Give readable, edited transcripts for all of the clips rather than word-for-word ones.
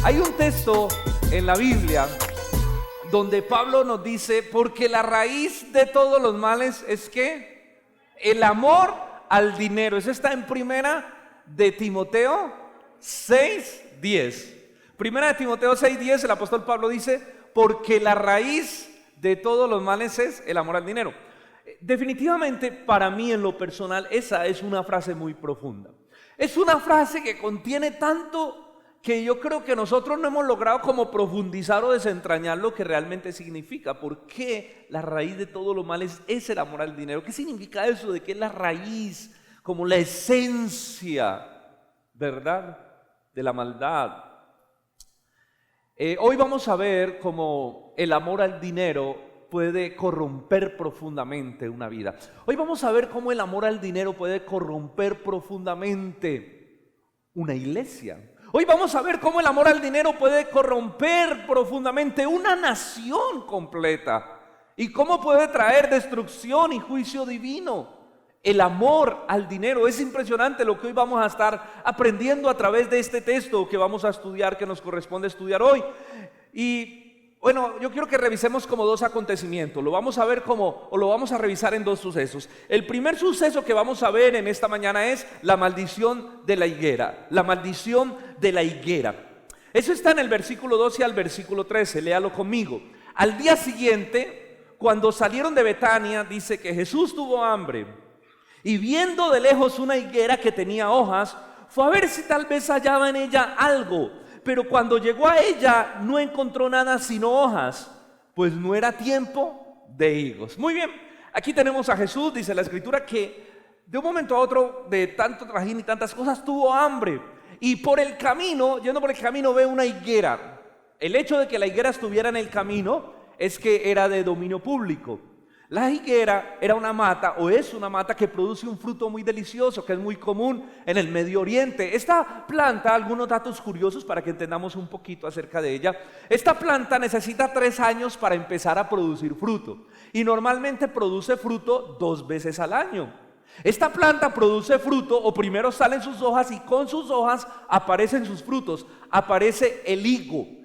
Hay un texto en la Biblia donde Pablo nos dice, porque la raíz de todos los males es que el amor al dinero. Eso está en Primera de Timoteo 6:10. Primera de Timoteo 6:10, el apóstol Pablo dice, porque la raíz de todos los males es el amor al dinero. Definitivamente para mí en lo personal esa es una frase muy profunda. Es una frase que contiene tanto que yo creo que nosotros no hemos logrado como profundizar o desentrañar lo que realmente significa. ¿Por qué la raíz de todos los males es el amor al dinero? ¿Qué significa eso de que es la raíz, como la esencia, verdad, de la maldad? Hoy vamos a ver cómo el amor al dinero puede corromper profundamente una vida. Hoy vamos a ver cómo el amor al dinero puede corromper profundamente una iglesia. Hoy vamos a ver cómo el amor al dinero puede corromper profundamente una nación completa y cómo puede traer destrucción y juicio divino. El amor al dinero, es impresionante lo que hoy vamos a estar aprendiendo a través de este texto que vamos a estudiar, que nos corresponde estudiar hoy. Y bueno, yo quiero que revisemos como dos acontecimientos. Lo vamos a ver lo vamos a revisar en dos sucesos. El primer suceso que vamos a ver en esta mañana es la maldición de la higuera. La maldición de la higuera. Eso está en el versículo 12 al versículo 13. Léalo conmigo. Al día siguiente, cuando salieron de Betania, dice que Jesús tuvo hambre y viendo de lejos una higuera que tenía hojas, fue a ver si tal vez hallaba en ella algo. Pero cuando llegó a ella no encontró nada sino hojas, pues no era tiempo de higos. Muy bien, aquí tenemos a Jesús, dice la Escritura, que de un momento a otro, de tanto trajín y tantas cosas, tuvo hambre. Y por el camino, yendo por el camino, ve una higuera. El hecho de que la higuera estuviera en el camino es que era de dominio público. La higuera era una mata, o es una mata que produce un fruto muy delicioso, que es muy común en el Medio Oriente. Esta planta, algunos datos curiosos para que entendamos un poquito acerca de ella. Esta planta necesita 3 años para empezar a producir fruto. Y normalmente produce fruto 2 veces al año. Esta planta produce fruto, o primero salen sus hojas y con sus hojas aparecen sus frutos. Aparece el higo.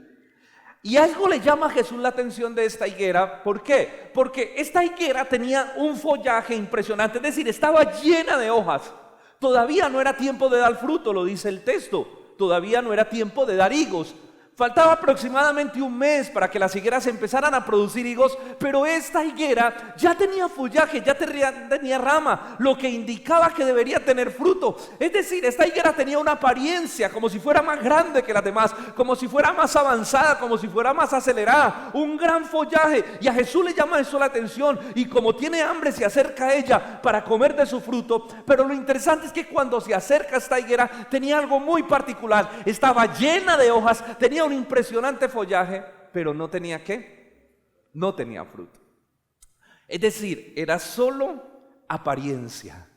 Y algo le llama a Jesús la atención de esta higuera. ¿Por qué? Porque esta higuera tenía un follaje impresionante, es decir, estaba llena de hojas. Todavía no era tiempo de dar fruto, lo dice el texto. Todavía no era tiempo de dar higos. Faltaba aproximadamente 1 mes para que las higueras empezaran a producir higos, pero esta higuera ya tenía follaje, ya tenía rama, lo que indicaba que debería tener fruto. Es decir, esta higuera tenía una apariencia como si fuera más grande que las demás, como si fuera más avanzada, como si fuera más acelerada, un gran follaje. Y a Jesús le llama eso la atención, y como tiene hambre se acerca a ella para comer de su fruto. Pero lo interesante es que cuando se acerca a esta higuera tenía algo muy particular. Estaba llena de hojas, tenía un impresionante follaje, pero no tenía ¿qué? No tenía fruto. Es decir, era solo apariencia.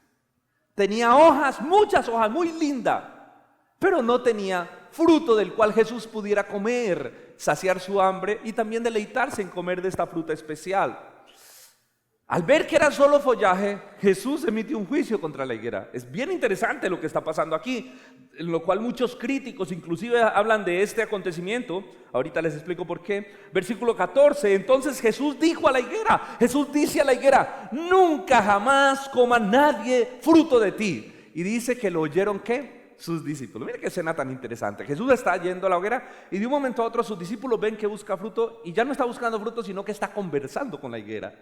Tenía hojas, muchas hojas, muy linda, pero no tenía fruto del cual Jesús pudiera comer, saciar su hambre y también deleitarse en comer de esta fruta especial. Al ver que era solo follaje, Jesús emite un juicio contra la higuera. Es bien interesante lo que está pasando aquí, en lo cual muchos críticos inclusive hablan de este acontecimiento. Ahorita les explico por qué. Versículo 14, entonces Jesús dijo a la higuera, Jesús dice a la higuera, nunca jamás coma nadie fruto de ti. Y dice que lo oyeron ¿qué? Sus discípulos. Mira qué escena tan interesante. Jesús está yendo a la hoguera y de un momento a otro sus discípulos ven que busca fruto y ya no está buscando fruto, sino que está conversando con la higuera.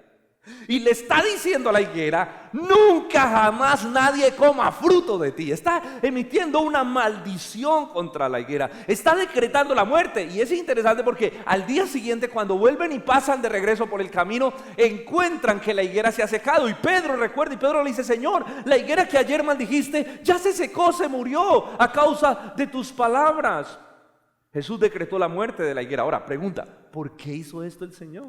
Y le está diciendo a la higuera, nunca jamás nadie coma fruto de ti. Está emitiendo una maldición contra la higuera. Está decretando la muerte. Y es interesante porque al día siguiente, cuando vuelven y pasan de regreso por el camino, encuentran que la higuera se ha secado. Y Pedro recuerda, y Pedro le dice, Señor, la higuera que ayer maldijiste ya se secó, se murió a causa de tus palabras. Jesús decretó la muerte de la higuera. Ahora, pregunta, ¿por qué hizo esto el Señor?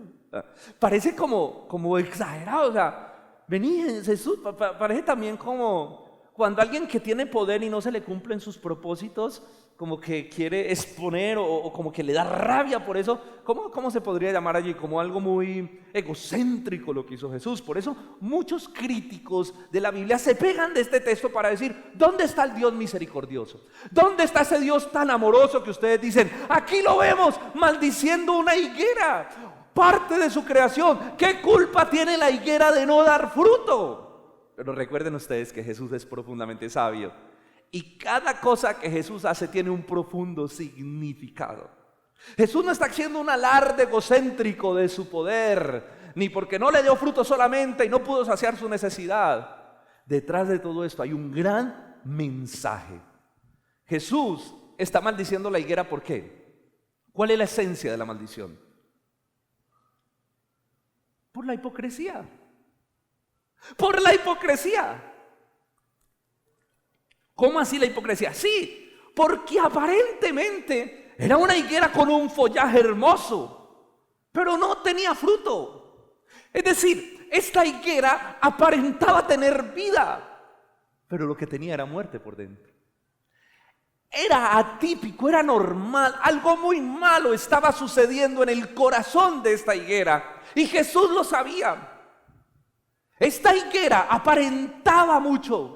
Parece como exagerado, o sea, vení Jesús, parece también como cuando alguien que tiene poder y no se le cumplen sus propósitos, como que quiere exponer o como que le da rabia por eso, ¿cómo se podría llamar allí? Como algo muy egocéntrico lo que hizo Jesús. Por eso muchos críticos de la Biblia se pegan de este texto para decir, ¿dónde está el Dios misericordioso? ¿Dónde está ese Dios tan amoroso que ustedes dicen? Aquí lo vemos maldiciendo una higuera, parte de su creación. ¿Qué culpa tiene la higuera de no dar fruto? Pero recuerden ustedes que Jesús es profundamente sabio. Y cada cosa que Jesús hace tiene un profundo significado. Jesús no está haciendo un alarde egocéntrico de su poder, ni porque no le dio fruto solamente y no pudo saciar su necesidad. Detrás de todo esto hay un gran mensaje. Jesús está maldiciendo la higuera, ¿por qué? ¿Cuál es la esencia de la maldición? Por la hipocresía. Por la hipocresía. ¿Cómo así la hipocresía? Sí, porque aparentemente era una higuera con un follaje hermoso, pero no tenía fruto. Es decir, esta higuera aparentaba tener vida, pero lo que tenía era muerte por dentro. Era atípico, era normal, algo muy malo estaba sucediendo en el corazón de esta higuera, y Jesús lo sabía. Esta higuera aparentaba mucho,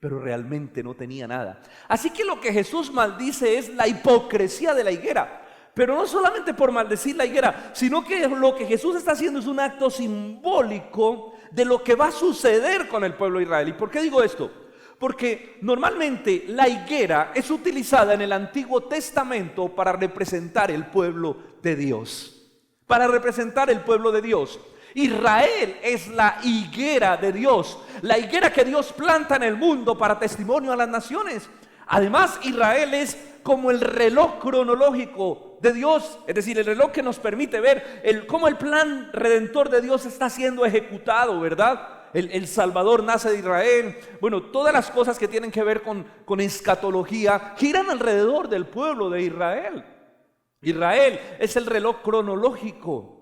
pero realmente no tenía nada. Así que lo que Jesús maldice es la hipocresía de la higuera. Pero no solamente por maldecir la higuera, sino que lo que Jesús está haciendo es un acto simbólico de lo que va a suceder con el pueblo de Israel. ¿Y por qué digo esto? Porque normalmente la higuera es utilizada en el Antiguo Testamento para representar el pueblo de Dios. Para representar el pueblo de Dios. Israel es la higuera de Dios, la higuera que Dios planta en el mundo para testimonio a las naciones. Además, Israel es como el reloj cronológico de Dios, es decir, el reloj que nos permite ver cómo el plan redentor de Dios está siendo ejecutado, ¿verdad? El Salvador nace de Israel. Bueno, todas las cosas que tienen que ver con escatología giran alrededor del pueblo de Israel. Israel es el reloj cronológico.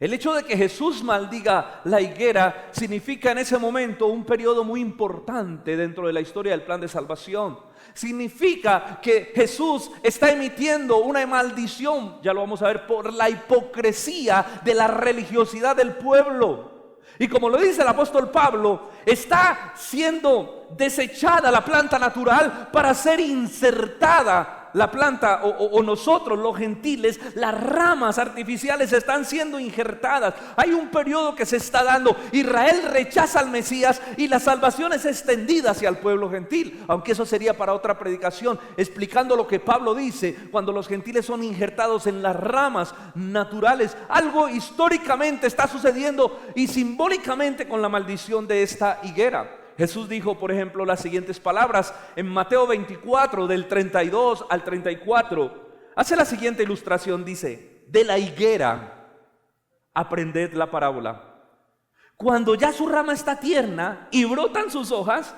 El hecho de que Jesús maldiga la higuera significa en ese momento un periodo muy importante dentro de la historia del plan de salvación. Significa que Jesús está emitiendo una maldición, ya lo vamos a ver, por la hipocresía de la religiosidad del pueblo. Y como lo dice el apóstol Pablo, está siendo desechada la planta natural para ser insertada la planta o nosotros los gentiles, las ramas artificiales están siendo injertadas. Hay un periodo que se está dando. Israel rechaza al Mesías y la salvación es extendida hacia el pueblo gentil, aunque eso sería para otra predicación, explicando lo que Pablo dice cuando los gentiles son injertados en las ramas naturales. Algo históricamente está sucediendo y simbólicamente con la maldición de esta higuera. Jesús dijo, por ejemplo, las siguientes palabras en Mateo 24, del 32 al 34. Hace la siguiente ilustración, dice: de la higuera aprended la parábola. Cuando ya su rama está tierna y brotan sus hojas,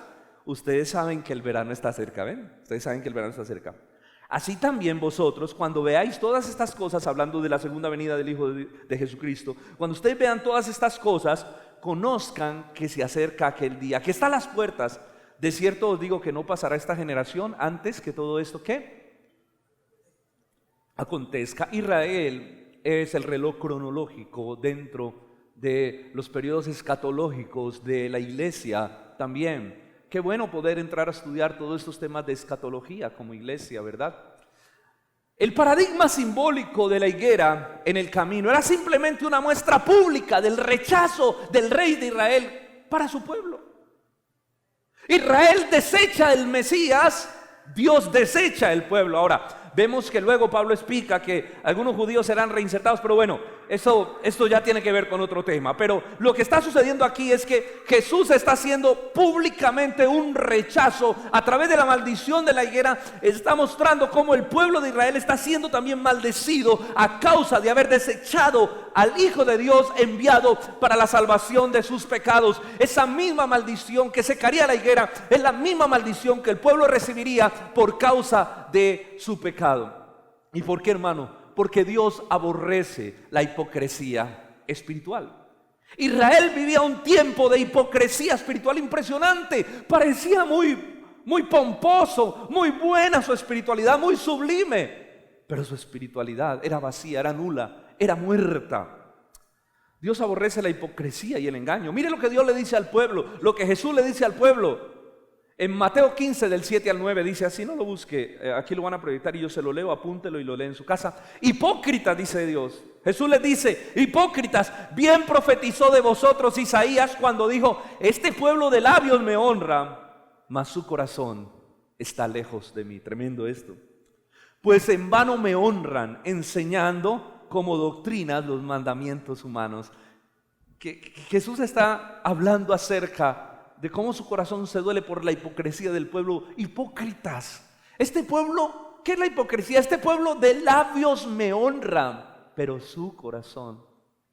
ustedes saben que el verano está cerca, ¿ven? Ustedes saben que el verano está cerca. Así también vosotros, cuando veáis todas estas cosas, hablando de la segunda venida del Hijo de Jesucristo, cuando ustedes vean todas estas cosas, conozcan que se acerca aquel día, que está a las puertas. De cierto os digo que no pasará esta generación antes que todo esto, ¿qué? Acontezca. Israel es el reloj cronológico dentro de los periodos escatológicos de la iglesia también. Qué bueno poder entrar a estudiar todos estos temas de escatología como iglesia, ¿verdad? El paradigma simbólico de la higuera en el camino era simplemente una muestra pública del rechazo del rey de Israel para su pueblo. Israel desecha el Mesías, Dios desecha el pueblo. Ahora, vemos que luego Pablo explica que algunos judíos serán reinsertados, pero bueno, esto ya tiene que ver con otro tema. Pero lo que está sucediendo aquí es que Jesús está haciendo públicamente un rechazo a través de la maldición de la higuera. Está mostrando cómo el pueblo de Israel está siendo también maldecido a causa de haber desechado al Hijo de Dios enviado para la salvación de sus pecados. Esa misma maldición que secaría la higuera es la misma maldición que el pueblo recibiría por causa de su pecado. ¿Y por qué, hermano? Porque Dios aborrece la hipocresía espiritual. Israel vivía un tiempo de hipocresía espiritual impresionante. Parecía muy pomposo, muy buena su espiritualidad, muy sublime. Pero su espiritualidad era vacía, era nula, era muerta. Dios aborrece la hipocresía y el engaño. Mire lo que Dios le dice al pueblo, lo que Jesús le dice al pueblo. En Mateo 15 del 7 al 9 dice así, no lo busque, aquí lo van a proyectar y yo se lo leo, apúntelo y lo lee en su casa. Hipócritas, dice Dios. Jesús les dice, hipócritas, bien profetizó de vosotros Isaías cuando dijo, este pueblo de labios me honra, mas su corazón está lejos de mí. Tremendo esto. Pues en vano me honran enseñando como doctrinas los mandamientos humanos. Que Jesús está hablando acerca de cómo su corazón se duele por la hipocresía del pueblo. Hipócritas. Este pueblo, ¿qué es la hipocresía? Este pueblo de labios me honra, pero su corazón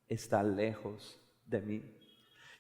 está lejos de mí.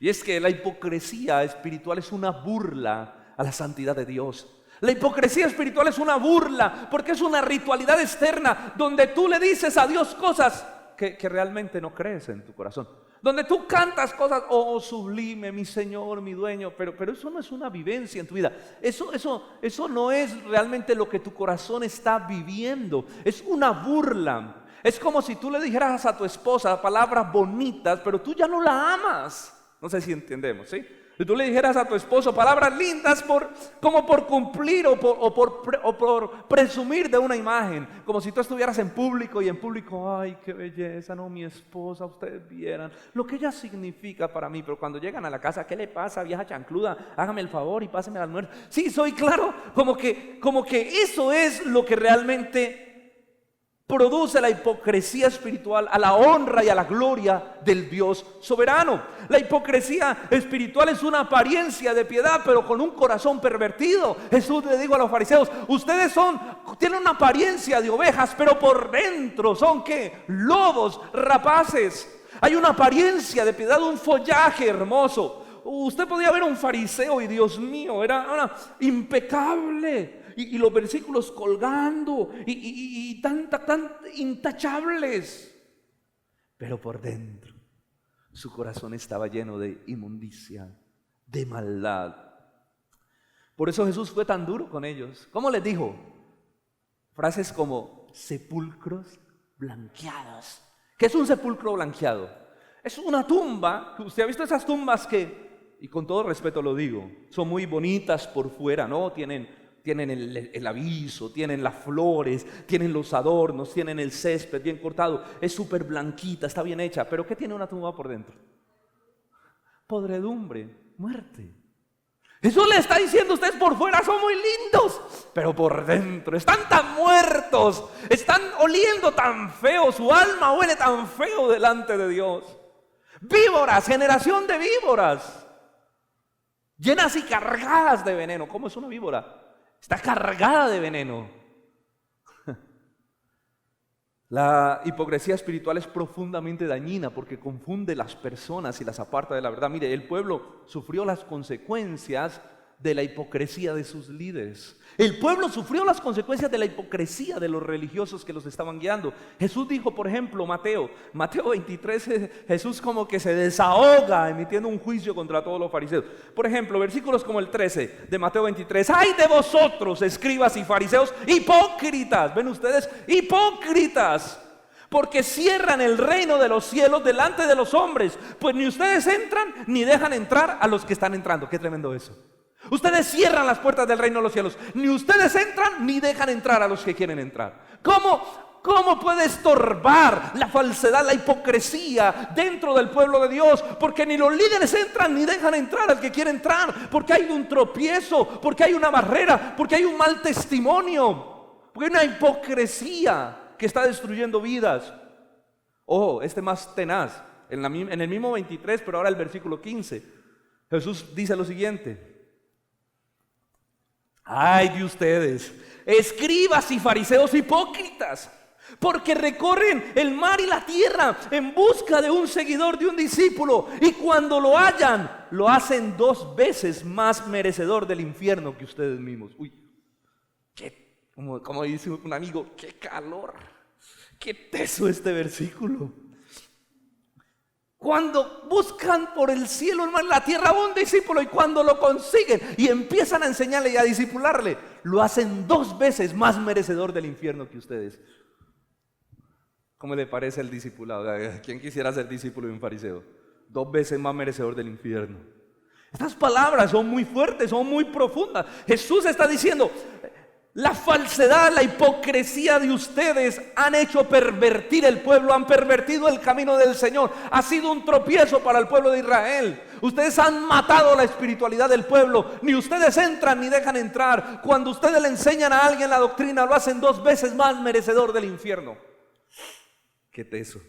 Y es que la hipocresía espiritual es una burla a la santidad de Dios. La hipocresía espiritual es una burla porque es una ritualidad externa donde tú le dices a Dios cosas que realmente no crees en tu corazón. Donde tú cantas cosas, oh sublime, mi Señor, mi dueño, pero eso no es una vivencia en tu vida. Eso no es realmente lo que tu corazón está viviendo. Es una burla. Es como si tú le dijeras a tu esposa palabras bonitas, pero tú ya no la amas. No sé si entendemos, ¿sí? Si tú le dijeras a tu esposo palabras lindas como por cumplir o por presumir de una imagen, como si tú estuvieras en público y en público, ay, qué belleza, no, mi esposa, ustedes vieran lo que ella significa para mí, pero cuando llegan a la casa, ¿qué le pasa, vieja chancluda? Hágame el favor y páseme el almuerzo. Sí, soy claro, como que eso es lo que realmente produce la hipocresía espiritual a la honra y a la gloria del Dios soberano. La hipocresía espiritual es una apariencia de piedad, pero con un corazón pervertido. Jesús le dijo a los fariseos, ustedes tienen una apariencia de ovejas, pero por dentro son ¿qué? Lobos rapaces. Hay una apariencia de piedad, un follaje hermoso. Usted podía ver a un fariseo y Dios mío, era impecable. Y los versículos colgando y tan intachables. Pero por dentro su corazón estaba lleno de inmundicia, de maldad. Por eso Jesús fue tan duro con ellos. ¿Cómo les dijo? Frases como sepulcros blanqueados. ¿Qué es un sepulcro blanqueado? Es una tumba. Usted ha visto esas tumbas que, y con todo respeto lo digo, son muy bonitas por fuera, ¿no? Tienen el aviso, tienen las flores, tienen los adornos, tienen el césped bien cortado, es súper blanquita, está bien hecha, pero ¿qué tiene una tumba por dentro? Podredumbre, muerte. Jesús le está diciendo, ustedes por fuera son muy lindos, pero por dentro están tan muertos, están oliendo tan feo, su alma huele tan feo delante de Dios. Víboras, generación de víboras, llenas y cargadas de veneno. ¿Cómo es una víbora? Está cargada de veneno. La hipocresía espiritual es profundamente dañina porque confunde las personas y las aparta de la verdad. Mire, el pueblo sufrió las consecuencias de la hipocresía de sus líderes. El pueblo sufrió las consecuencias de la hipocresía de los religiosos que los estaban guiando. Jesús dijo, por ejemplo, Mateo 23, Jesús como que se desahoga emitiendo un juicio contra todos los fariseos. Por ejemplo, versículos como el 13 de Mateo 23. ¡Ay de vosotros, escribas y fariseos, hipócritas! ¿Ven ustedes? ¡Hipócritas! Porque cierran el reino de los cielos delante de los hombres, pues ni ustedes entran ni dejan entrar a los que están entrando. ¡Qué tremendo eso! Ustedes cierran las puertas del reino de los cielos. Ni ustedes entran ni dejan entrar a los que quieren entrar. ¿Cómo puede estorbar la falsedad, la hipocresía dentro del pueblo de Dios? Porque ni los líderes entran ni dejan entrar al que quiere entrar. Porque hay un tropiezo, porque hay una barrera, porque hay un mal testimonio, porque hay una hipocresía que está destruyendo vidas. Ojo, más tenaz. En el mismo 23, pero ahora el versículo 15. Jesús dice lo siguiente. ¡Ay de ustedes, escribas y fariseos hipócritas! Porque recorren el mar y la tierra en busca de un seguidor, de un discípulo, y cuando lo hallan, lo hacen 2 veces más merecedor del infierno que ustedes mismos. Uy, como dice un amigo, qué calor, qué teso este versículo. Cuando buscan por el cielo, hermano, la tierra un discípulo, y cuando lo consiguen y empiezan a enseñarle y a discipularle, lo hacen 2 veces más merecedor del infierno que ustedes. ¿Cómo le parece el discipulado? ¿Quién quisiera ser discípulo de un fariseo? 2 veces más merecedor del infierno. Estas palabras son muy fuertes, son muy profundas. Jesús está diciendo: la falsedad, la hipocresía de ustedes han hecho pervertir el pueblo, han pervertido el camino del Señor. Ha sido un tropiezo para el pueblo de Israel. Ustedes han matado la espiritualidad del pueblo. Ni ustedes entran ni dejan entrar. Cuando ustedes le enseñan a alguien la doctrina, lo hacen 2 veces más merecedor del infierno. Qué teso.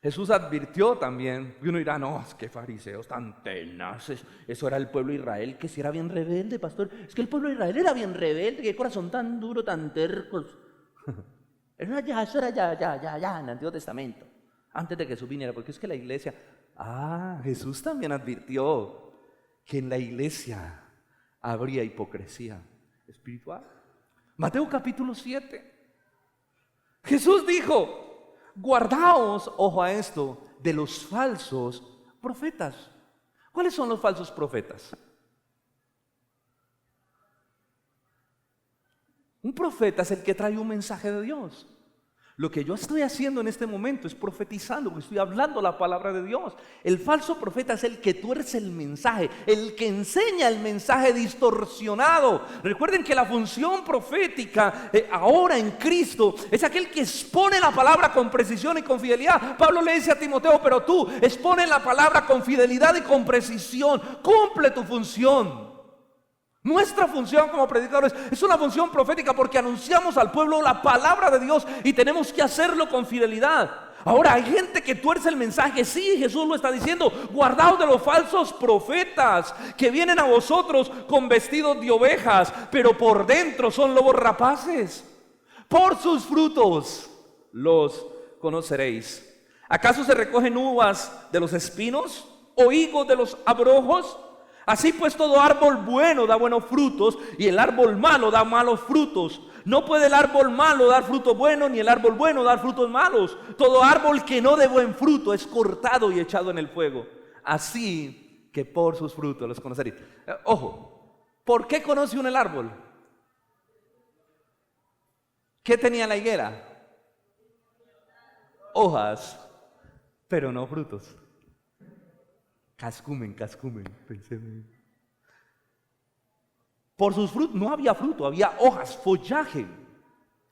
Jesús advirtió también, y uno dirá: no, es que fariseos tan tenaces, eso era el pueblo de Israel, que si era bien rebelde, pastor. Es que el pueblo de Israel era bien rebelde, qué corazón tan duro, tan tercos. Eso era ya en el Antiguo Testamento, antes de que Jesús viniera, porque es que la iglesia, Jesús también advirtió que en la iglesia habría hipocresía espiritual. Mateo capítulo 7. Jesús dijo: guardaos, ojo a esto, de los falsos profetas. ¿Cuáles son los falsos profetas? Un profeta es el que trae un mensaje de Dios. Lo que yo estoy haciendo en este momento es profetizando, porque estoy hablando la palabra de Dios. El falso profeta es el que tuerce el mensaje, el que enseña el mensaje distorsionado. Recuerden que la función profética ahora en Cristo es aquel que expone la palabra con precisión y con fidelidad. Pablo le dice a Timoteo: pero tú expone la palabra con fidelidad y con precisión, cumple tu función. Nuestra función como predicadores es una función profética, porque anunciamos al pueblo la palabra de Dios y tenemos que hacerlo con fidelidad. Ahora, hay gente que tuerce el mensaje. Sí, Jesús lo está diciendo: guardaos de los falsos profetas que vienen a vosotros con vestidos de ovejas, pero por dentro son lobos rapaces. Por sus frutos los conoceréis. ¿Acaso se recogen uvas de los espinos o higos de los abrojos? Así pues, todo árbol bueno da buenos frutos, y el árbol malo da malos frutos. No puede el árbol malo dar frutos buenos, ni el árbol bueno dar frutos malos. Todo árbol que no dé buen fruto es cortado y echado en el fuego. Así que por sus frutos los conoceréis. Ojo, ¿por qué conoce uno el árbol? ¿Qué tenía la higuera? Hojas, pero no frutos. Cascumen, pensé. Por sus frutos no había fruto, había hojas, follaje.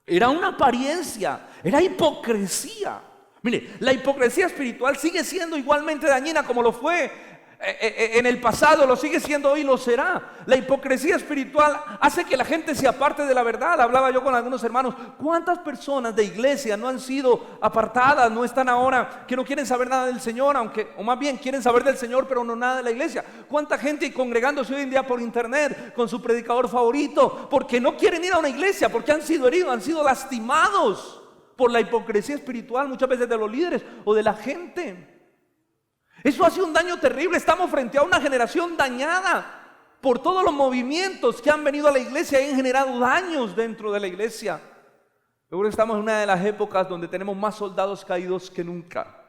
Era una apariencia, era hipocresía. Mire, la hipocresía espiritual sigue siendo igualmente dañina como lo fue en el pasado, lo sigue siendo hoy y lo será. La hipocresía espiritual hace que la gente se aparte de la verdad. Hablaba yo con algunos hermanos: ¿cuántas personas de iglesia no han sido apartadas, no están ahora, que no quieren saber nada del Señor, o más bien quieren saber del Señor pero no nada de la iglesia? ¿Cuánta gente congregándose hoy en día por internet con su predicador favorito porque no quieren ir a una iglesia, porque han sido heridos, han sido lastimados por la hipocresía espiritual, muchas veces de los líderes o de la gente? Eso hace un daño terrible. Estamos frente a una generación dañada por todos los movimientos que han venido a la iglesia y han generado daños dentro de la iglesia. Luego estamos en una de las épocas donde tenemos más soldados caídos que nunca,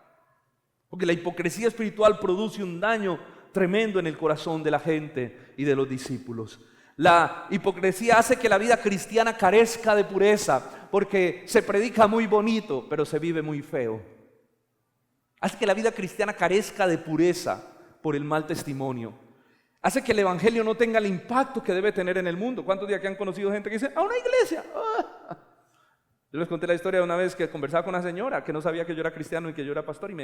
porque la hipocresía espiritual produce un daño tremendo en el corazón de la gente y de los discípulos. La hipocresía hace que la vida cristiana carezca de pureza, porque se predica muy bonito, pero se vive muy feo. Hace que la vida cristiana carezca de pureza por el mal testimonio. Hace que el evangelio no tenga el impacto que debe tener en el mundo. ¿Cuántos días que han conocido gente que dice: a una iglesia? Yo les conté la historia de una vez que conversaba con una señora que no sabía que yo era cristiano y que yo era pastor, y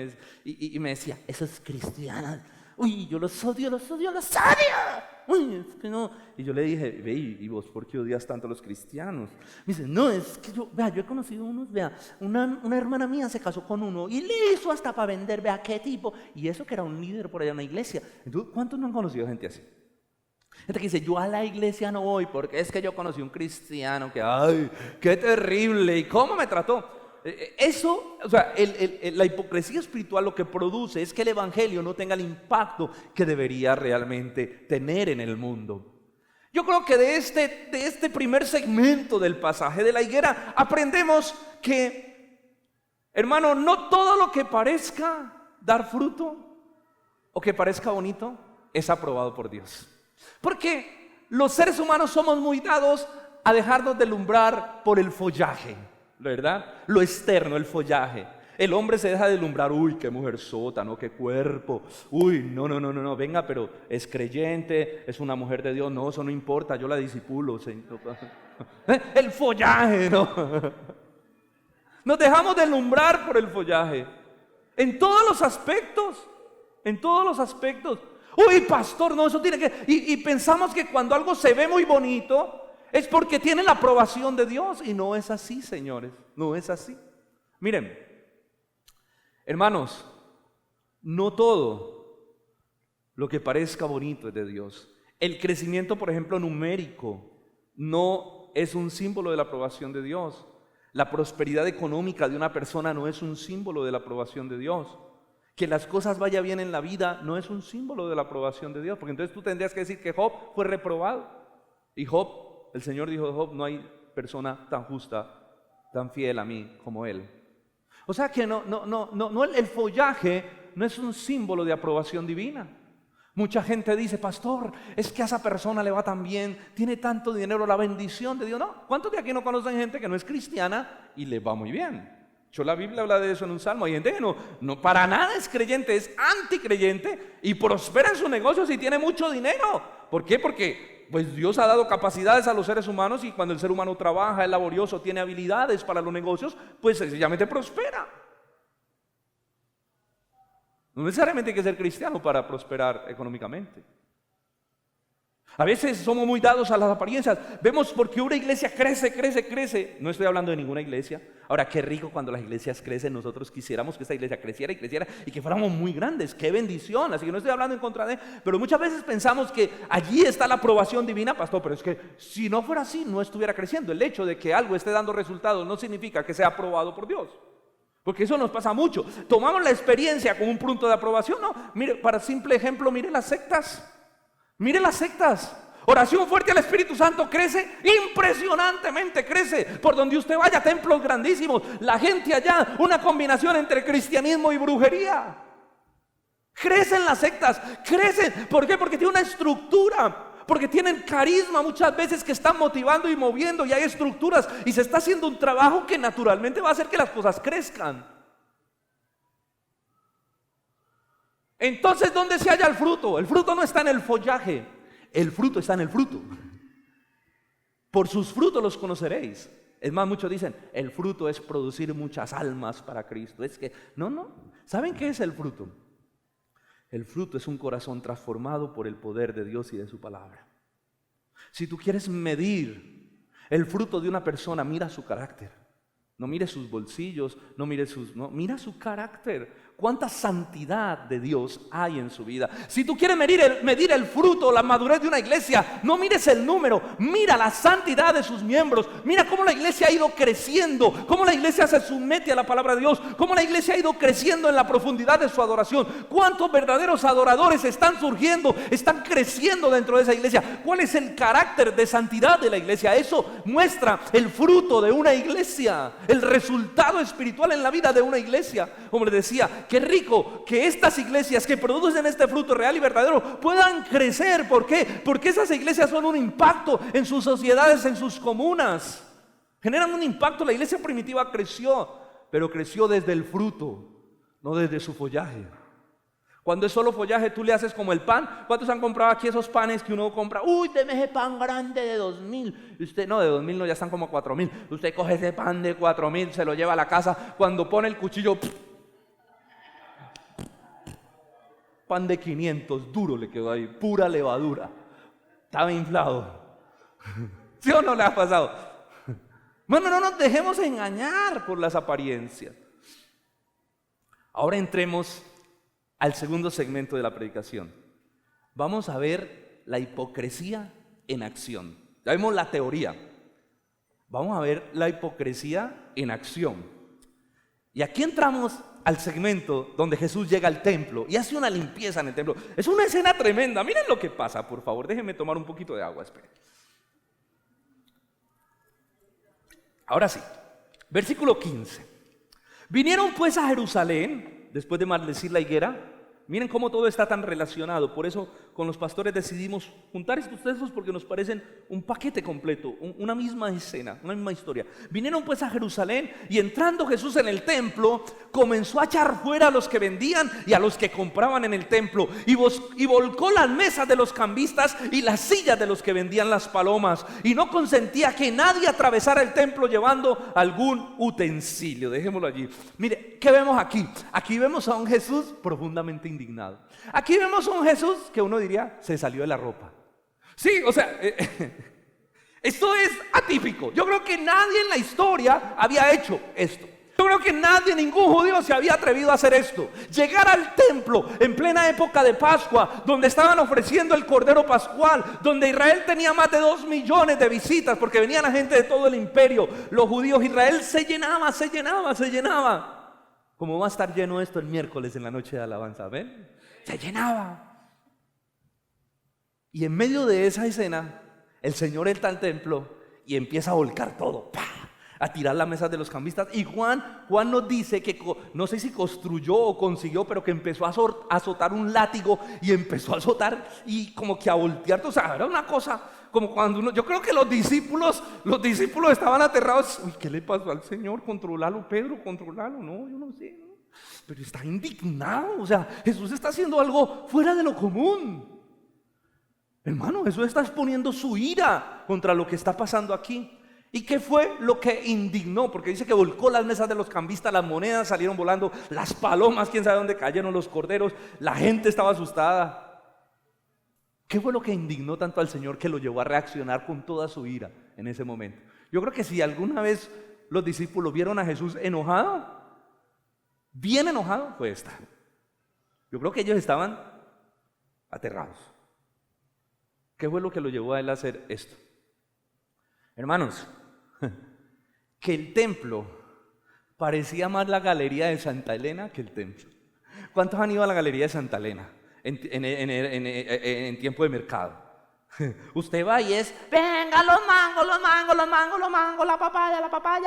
me decía: esos cristianos, uy, yo los odio. Uy, es que no. Y yo le dije: ve, ¿y vos por qué odias tanto a los cristianos? Me dice: no, es que yo he conocido unos, una hermana mía se casó con uno y le hizo hasta para vender, vea qué tipo, y eso que era un líder por allá en una iglesia. Entonces, ¿cuántos no han conocido gente así? Gente que dice: yo a la iglesia no voy porque es que yo conocí un cristiano que, ay, qué terrible, ¿y cómo me trató? Eso, o sea, la hipocresía espiritual lo que produce es que el evangelio no tenga el impacto que debería realmente tener en el mundo. Yo creo que de este primer segmento del pasaje de la higuera aprendemos que, hermano, no todo lo que parezca dar fruto o que parezca bonito es aprobado por Dios. Porque los seres humanos somos muy dados a dejarnos deslumbrar por el follaje, ¿verdad? Lo externo, el follaje. El hombre se deja deslumbrar, uy, qué mujer sota, ¿no? Qué cuerpo, uy, no, venga, pero es creyente, es una mujer de Dios, no, eso no importa, yo la disipulo, Señor. El follaje, ¿no? Nos dejamos deslumbrar por el follaje, en todos los aspectos, en todos los aspectos. Uy, pastor, no, eso tiene que... Y pensamos que cuando algo se ve muy bonito, es porque tiene la aprobación de Dios, y no es así, señores, no es así. Miren, hermanos, no todo lo que parezca bonito es de Dios. El crecimiento, por ejemplo, numérico, no es un símbolo de la aprobación de Dios. La prosperidad económica de una persona no es un símbolo de la aprobación de Dios. Que las cosas vayan bien en la vida no es un símbolo de la aprobación de Dios, porque entonces tú tendrías que decir que Job fue reprobado. Y Job, el Señor dijo de Job, no hay persona tan justa, tan fiel a mí como él. O sea que el follaje no es un símbolo de aprobación divina. Mucha gente dice, pastor, es que a esa persona le va tan bien, tiene tanto dinero, la bendición de Dios. No, ¿cuántos de aquí no conocen gente que no es cristiana y le va muy bien? La Biblia habla de eso en un salmo. Hay gente que no para nada es creyente, es anticreyente y prospera en sus negocios y tiene mucho dinero. ¿Por qué? Porque pues Dios ha dado capacidades a los seres humanos, y cuando el ser humano trabaja, es laborioso, tiene habilidades para los negocios, pues sencillamente prospera. No necesariamente hay que ser cristiano para prosperar económicamente. A veces somos muy dados a las apariencias. Vemos porque una iglesia crece. No estoy hablando de ninguna iglesia. Ahora, qué rico cuando las iglesias crecen. Nosotros quisiéramos que esta iglesia creciera y que fuéramos muy grandes. ¡Qué bendición! Así que no estoy hablando en contra de... Pero muchas veces pensamos que allí está la aprobación divina, pastor. Pero es que si no fuera así, no estuviera creciendo. El hecho de que algo esté dando resultados no significa que sea aprobado por Dios. Porque eso nos pasa mucho. Tomamos la experiencia como un punto de aprobación. No, mire, para simple ejemplo, mire las sectas. Miren las sectas. Oración fuerte al Espíritu Santo crece, impresionantemente crece. Por donde usted vaya, templos grandísimos. La gente allá, una combinación entre cristianismo y brujería. Crecen las sectas, crecen. ¿Por qué? Porque tiene una estructura. Porque tienen carisma muchas veces que están motivando y moviendo. Y hay estructuras y se está haciendo un trabajo que naturalmente va a hacer que las cosas crezcan. Entonces, ¿dónde se halla el fruto? El fruto no está en el follaje, el fruto está en el fruto. Por sus frutos los conoceréis. Es más, muchos dicen, el fruto es producir muchas almas para Cristo. Es que, no. ¿Saben qué es el fruto? El fruto es un corazón transformado por el poder de Dios y de su palabra. Si tú quieres medir el fruto de una persona, mira su carácter. No mire sus bolsillos, mira su carácter. ¿Cuánta santidad de Dios hay en su vida? Si tú quieres medir el fruto, la madurez de una iglesia, no mires el número, mira la santidad de sus miembros. Mira cómo la iglesia ha ido creciendo, cómo la iglesia se somete a la palabra de Dios, cómo la iglesia ha ido creciendo en la profundidad de su adoración. ¿Cuántos verdaderos adoradores están surgiendo, están creciendo dentro de esa iglesia? ¿Cuál es el carácter de santidad de la iglesia? Eso muestra el fruto de una iglesia, el resultado espiritual en la vida de una iglesia. Como les decía, qué rico que estas iglesias que producen este fruto real y verdadero puedan crecer. ¿Por qué? Porque esas iglesias son un impacto en sus sociedades, en sus comunas. Generan un impacto. La iglesia primitiva creció, pero creció desde el fruto, no desde su follaje. Cuando es solo follaje, tú le haces como el pan. ¿Cuántos han comprado aquí esos panes que uno compra? Uy, deme ese pan grande de 2,000. Y usted, no, de 2,000 no, ya están como 4,000. Usted coge ese pan de 4,000, se lo lleva a la casa. Cuando pone el cuchillo, pan de 500, duro le quedó ahí, pura levadura. Estaba inflado. ¿Sí o no le ha pasado? Bueno, no nos dejemos engañar por las apariencias. Ahora entremos al segundo segmento de la predicación. Vamos a ver la hipocresía en acción. Ya vimos la teoría. Vamos a ver la hipocresía en acción. Y aquí entramos al segmento donde Jesús llega al templo y hace una limpieza en el templo. Es una escena tremenda. Miren lo que pasa, por favor. Déjenme tomar un poquito de agua, esperen. Ahora sí, versículo 15. Vinieron pues a Jerusalén después de maldecir la higuera. Miren cómo todo está tan relacionado. Por eso con los pastores decidimos juntar estos textos porque nos parecen un paquete completo, una misma escena, una misma historia. Vinieron pues a Jerusalén y entrando Jesús en el templo, comenzó a echar fuera a los que vendían y a los que compraban en el templo y volcó las mesas de los cambistas y las sillas de los que vendían las palomas, y no consentía que nadie atravesara el templo llevando algún utensilio. Dejémoslo allí. Mire, ¿qué vemos aquí? Aquí vemos a un Jesús profundamente indignado. Aquí vemos a un Jesús que uno diría se salió de la ropa. Sí, o sea, esto es atípico. Yo creo que nadie en la historia había hecho esto. Yo creo que nadie, ningún judío se había atrevido a hacer esto. Llegar al templo en plena época de Pascua, donde estaban ofreciendo el Cordero Pascual, donde Israel tenía más de 2 millones de visitas, porque venían la gente de todo el imperio, los judíos. Israel se llenaba, se llenaba, se llenaba. Como va a estar lleno esto el miércoles en la noche de alabanza, ¿ven? Se llenaba. Y en medio de esa escena, el Señor entra al templo y empieza a volcar todo, ¡pah!, a tirar las mesas de los cambistas. Y Juan nos dice que, no sé si construyó o consiguió, pero que empezó a azotar un látigo y empezó a azotar y como que a voltear. O sea, era una cosa como cuando uno, yo creo que los discípulos estaban aterrados. Uy, ¿qué le pasó al Señor? Controlalo, Pedro, controlalo. No, yo no sé, ¿no? Pero está indignado. O sea, Jesús está haciendo algo fuera de lo común. Hermano, Jesús está exponiendo su ira contra lo que está pasando aquí. ¿Y qué fue lo que indignó? Porque dice que volcó las mesas de los cambistas, las monedas salieron volando, las palomas, quién sabe dónde cayeron, los corderos, la gente estaba asustada. ¿Qué fue lo que indignó tanto al Señor que lo llevó a reaccionar con toda su ira en ese momento? Yo creo que si alguna vez los discípulos vieron a Jesús enojado, bien enojado, fue esta. Yo creo que ellos estaban aterrados. ¿Qué fue lo que lo llevó a él a hacer esto? Hermanos, que el templo parecía más la galería de Santa Elena que el templo. ¿Cuántos han ido a la galería de Santa Elena en tiempo de mercado? Usted va y es, venga, los mangos, la papaya,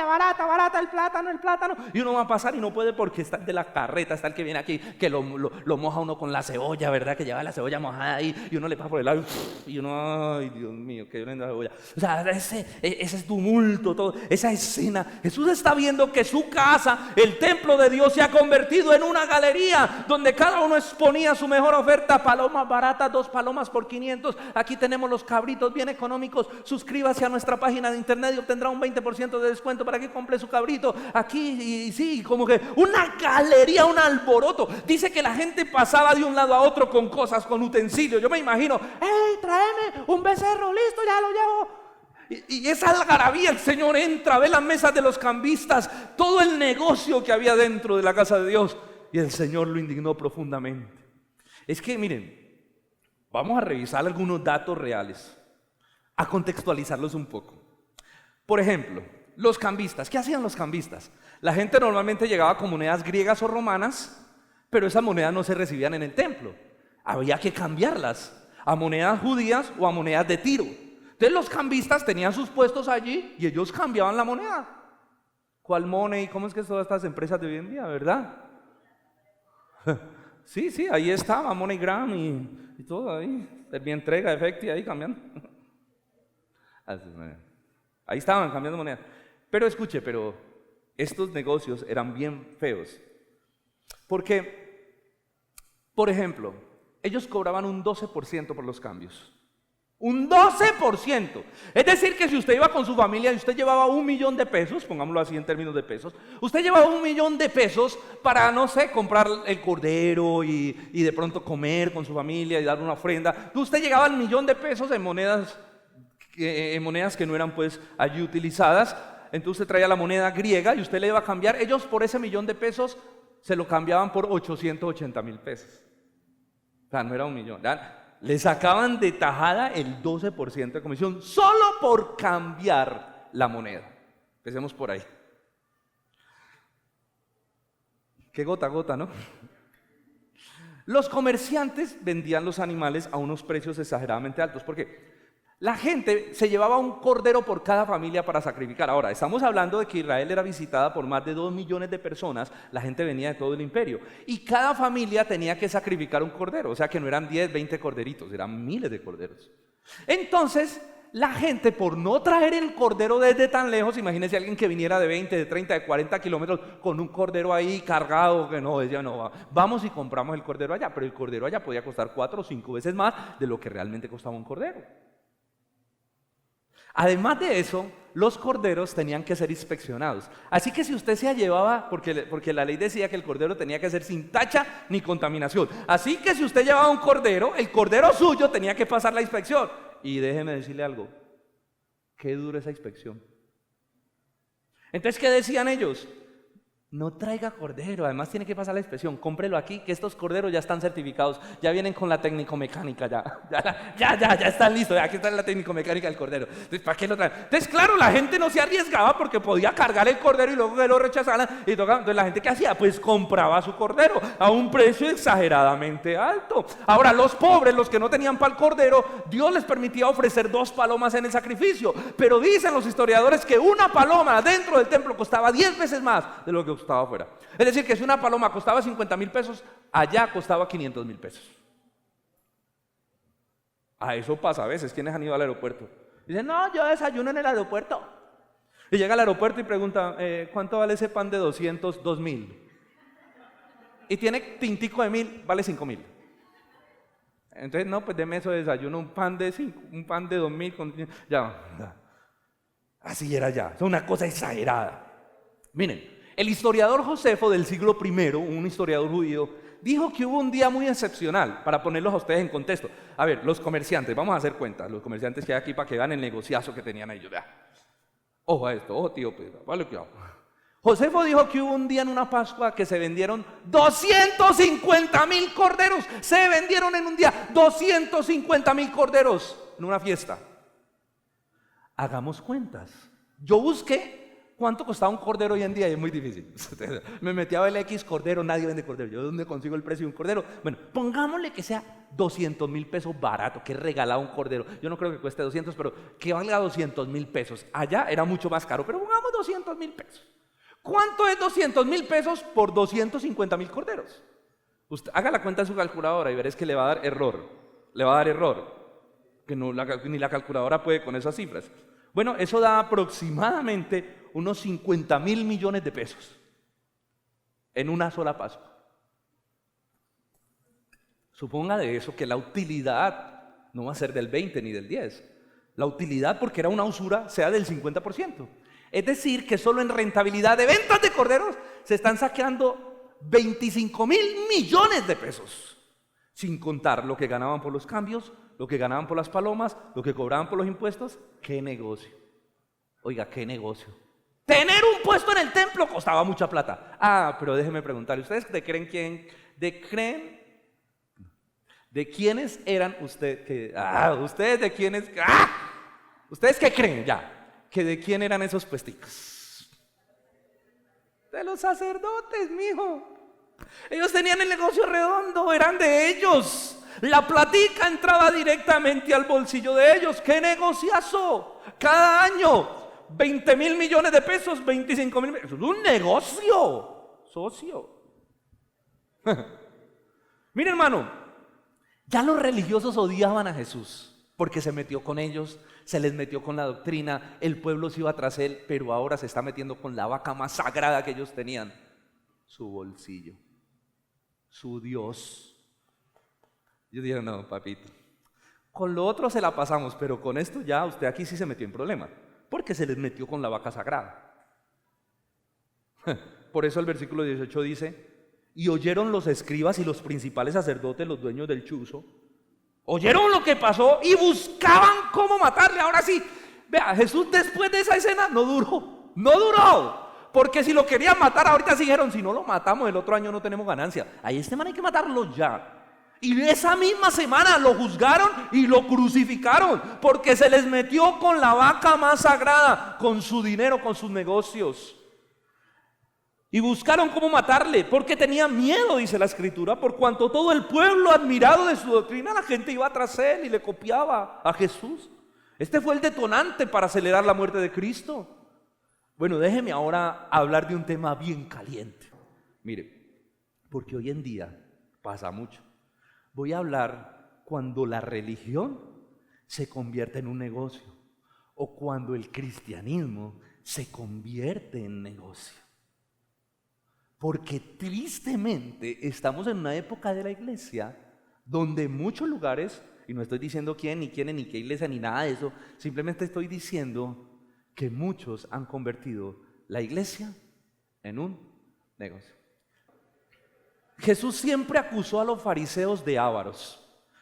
barata, el plátano. Y uno va a pasar y no puede porque está el de la carreta, está el que viene aquí, que lo moja uno con la cebolla, ¿verdad? Que lleva la cebolla mojada ahí y uno le pasa por el lado y uno, ay, Dios mío, que violenta la cebolla. O sea, ese tumulto, todo, esa escena. Jesús está viendo que su casa, el templo de Dios, se ha convertido en una galería donde cada uno exponía su mejor oferta. Palomas baratas, 2 palomas por 500. Aquí tenemos los cabritos bien económicos. Suscríbase a nuestra página de internet y obtendrá un 20% de descuento para que compre su cabrito. Aquí, y sí, como que una galería, un alboroto. Dice que la gente pasaba de un lado a otro con cosas, con utensilios. Yo me imagino, hey, tráeme un becerro, listo, ya lo llevo. Y esa algarabía, el Señor entra, ve las mesas de los cambistas, todo el negocio que había dentro de la casa de Dios, y el Señor lo indignó profundamente. Es que miren, vamos a revisar algunos datos reales, a contextualizarlos un poco. Por ejemplo, los cambistas. ¿Qué hacían los cambistas? La gente normalmente llegaba con monedas griegas o romanas, pero esas monedas no se recibían en el templo. Había que cambiarlas a monedas judías o a monedas de Tiro. Entonces los cambistas tenían sus puestos allí y ellos cambiaban la moneda. ¿Cuál money? ¿Cómo es que son estas empresas de hoy en día, verdad? Sí, ahí estaba MoneyGram y todo ahí, mi entrega, efecti, ahí cambiando. Ahí estaban cambiando moneda. Pero escuche, estos negocios eran bien feos. Porque, por ejemplo, ellos cobraban un 12% por los cambios. Un 12%. Es decir, que si usted iba con su familia y usted llevaba $1.000.000 de pesos, pongámoslo así en términos de pesos, usted llevaba $1.000.000 de pesos para, no sé, comprar el cordero y de pronto comer con su familia y dar una ofrenda. Usted llegaba al $1.000.000 de pesos en monedas que no eran pues allí utilizadas. Entonces usted traía la moneda griega y usted le iba a cambiar. Ellos por ese $1.000.000 de pesos se lo cambiaban por 880,000 pesos. O sea, no era $1.000.000, le sacaban de tajada el 12% de comisión solo por cambiar la moneda. Empecemos por ahí. Qué gota a gota, ¿no? Los comerciantes vendían los animales a unos precios exageradamente altos, porque La gente se llevaba un cordero por cada familia para sacrificar. Ahora, estamos hablando de que Israel era visitada por más de 2 millones de personas. La gente venía de todo el imperio. Y cada familia tenía que sacrificar un cordero. O sea que no eran 10, 20 corderitos, eran miles de corderos. Entonces, la gente, por no traer el cordero desde tan lejos, imagínense alguien que viniera de 20, de 30, de 40 kilómetros con un cordero ahí cargado, que no, decía, no, vamos y compramos el cordero allá. Pero el cordero allá podía costar 4 o 5 veces más de lo que realmente costaba un cordero. Además de eso, los corderos tenían que ser inspeccionados. Así que si usted se llevaba, porque la ley decía que el cordero tenía que ser sin tacha ni contaminación. Así que si usted llevaba un cordero, el cordero suyo tenía que pasar la inspección. Y déjeme decirle algo, qué dura esa inspección. Entonces, ¿qué decían ellos? No traiga cordero, además tiene que pasar la inspección, cómprelo aquí, que estos corderos ya están certificados, ya vienen con la técnico-mecánica, ya están listos, aquí está la técnico-mecánica del cordero. Entonces, ¿para qué lo traen? Entonces, claro, la gente no se arriesgaba porque podía cargar el cordero y luego que lo rechazaran. Entonces, la gente, ¿qué hacía? Pues compraba su cordero a un precio exageradamente alto. Ahora, los pobres, los que no tenían para el cordero, Dios les permitía ofrecer 2 palomas en el sacrificio. Pero dicen los historiadores que una paloma dentro del templo costaba 10 veces más de lo que costaba afuera. Es decir, que si una paloma costaba 50,000 pesos, allá costaba 500,000 pesos. A eso pasa a veces. ¿Quiénes han ido al aeropuerto? Dicen, no, yo desayuno en el aeropuerto. Y llega al aeropuerto y pregunta, ¿cuánto vale ese pan de 200? 2,000. Y tiene tintico de 1,000, vale 5,000. Entonces, no, pues deme eso de desayuno, un pan de 2,000 con... Ya. Así era ya. Es una cosa exagerada. Miren, el historiador Josefo del siglo I, un historiador judío, dijo que hubo un día muy excepcional, para ponerlos a ustedes en contexto. A ver, los comerciantes, vamos a hacer cuenta, los comerciantes que hay aquí para que vean el negociazo que tenían ellos. Vea. Ojo a esto, ojo tío Pedro, vale cuidado. Josefo dijo que hubo un día en una Pascua que se vendieron 250,000 corderos. Se vendieron en un día 250,000 corderos en una fiesta. Hagamos cuentas. Yo busqué ¿cuánto costaba un cordero hoy en día? Y es muy difícil. Me metí a ver el X cordero, nadie vende cordero. ¿Yo dónde consigo el precio de un cordero? Bueno, pongámosle que sea 200,000 pesos barato, que regalaba un cordero. Yo no creo que cueste 200, pero que valga 200,000 pesos. Allá era mucho más caro, pero pongamos 200,000 pesos. ¿Cuánto es 200,000 pesos por 250,000 corderos? Usted haga la cuenta en su calculadora y veréis que le va a dar error. Le va a dar error. Que no, ni la calculadora puede con esas cifras. Bueno, eso da aproximadamente unos 50,000 millones de pesos en una sola Pascua. Suponga de eso que la utilidad no va a ser del 20 ni del 10. La utilidad, porque era una usura, sea del 50%. Es decir, que solo en rentabilidad de ventas de corderos se están saqueando 25,000 millones de pesos. Sin contar lo que ganaban por los cambios, lo que ganaban por las palomas, lo que cobraban por los impuestos. ¡Qué negocio! Oiga, ¿qué negocio? Tener un puesto en el templo costaba mucha plata. Ah, pero déjenme preguntarle, ¿ustedes de quiénes eran ustedes? ¿Ustedes de quiénes? ¿Ustedes qué creen ya? ¿Que de quién eran esos puesticos? De los sacerdotes, mijo. Ellos tenían el negocio redondo, eran de ellos. La platica entraba directamente al bolsillo de ellos. ¡Qué negociazo! Cada año 20,000 millones de pesos, 25,000 pesos. Es un negocio, socio. Mire, hermano, ya los religiosos odiaban a Jesús porque se metió con ellos, se les metió con la doctrina, el pueblo se iba tras él, pero ahora se está metiendo con la vaca más sagrada que ellos tenían, su bolsillo, su Dios. Yo dije, no, papito, con lo otro se la pasamos, pero con esto ya usted aquí sí se metió en problema, porque se les metió con la vaca sagrada. Por eso el versículo 18 dice, y oyeron los escribas y los principales sacerdotes, los dueños del chuzo, oyeron lo que pasó y buscaban cómo matarle. Ahora sí, vea, Jesús después de esa escena no duró, porque si lo querían matar ahorita sí dijeron, si no lo matamos el otro año no tenemos ganancia. Ahí este man hay que matarlo ya. Y esa misma semana lo juzgaron y lo crucificaron, porque se les metió con la vaca más sagrada, con su dinero, con sus negocios. Y buscaron cómo matarle, porque tenían miedo, dice la Escritura, por cuanto todo el pueblo admirado de su doctrina, la gente iba tras él y le copiaba a Jesús. Este fue el detonante para acelerar la muerte de Cristo. Bueno, déjeme ahora hablar de un tema bien caliente. Mire, porque hoy en día pasa mucho. Voy a hablar cuando la religión se convierte en un negocio o cuando el cristianismo se convierte en negocio. Porque tristemente estamos en una época de la iglesia donde en muchos lugares, y no estoy diciendo quién, ni quién, ni qué iglesia, ni nada de eso, simplemente estoy diciendo que muchos han convertido la iglesia en un negocio. Jesús siempre acusó a los fariseos de ávaros.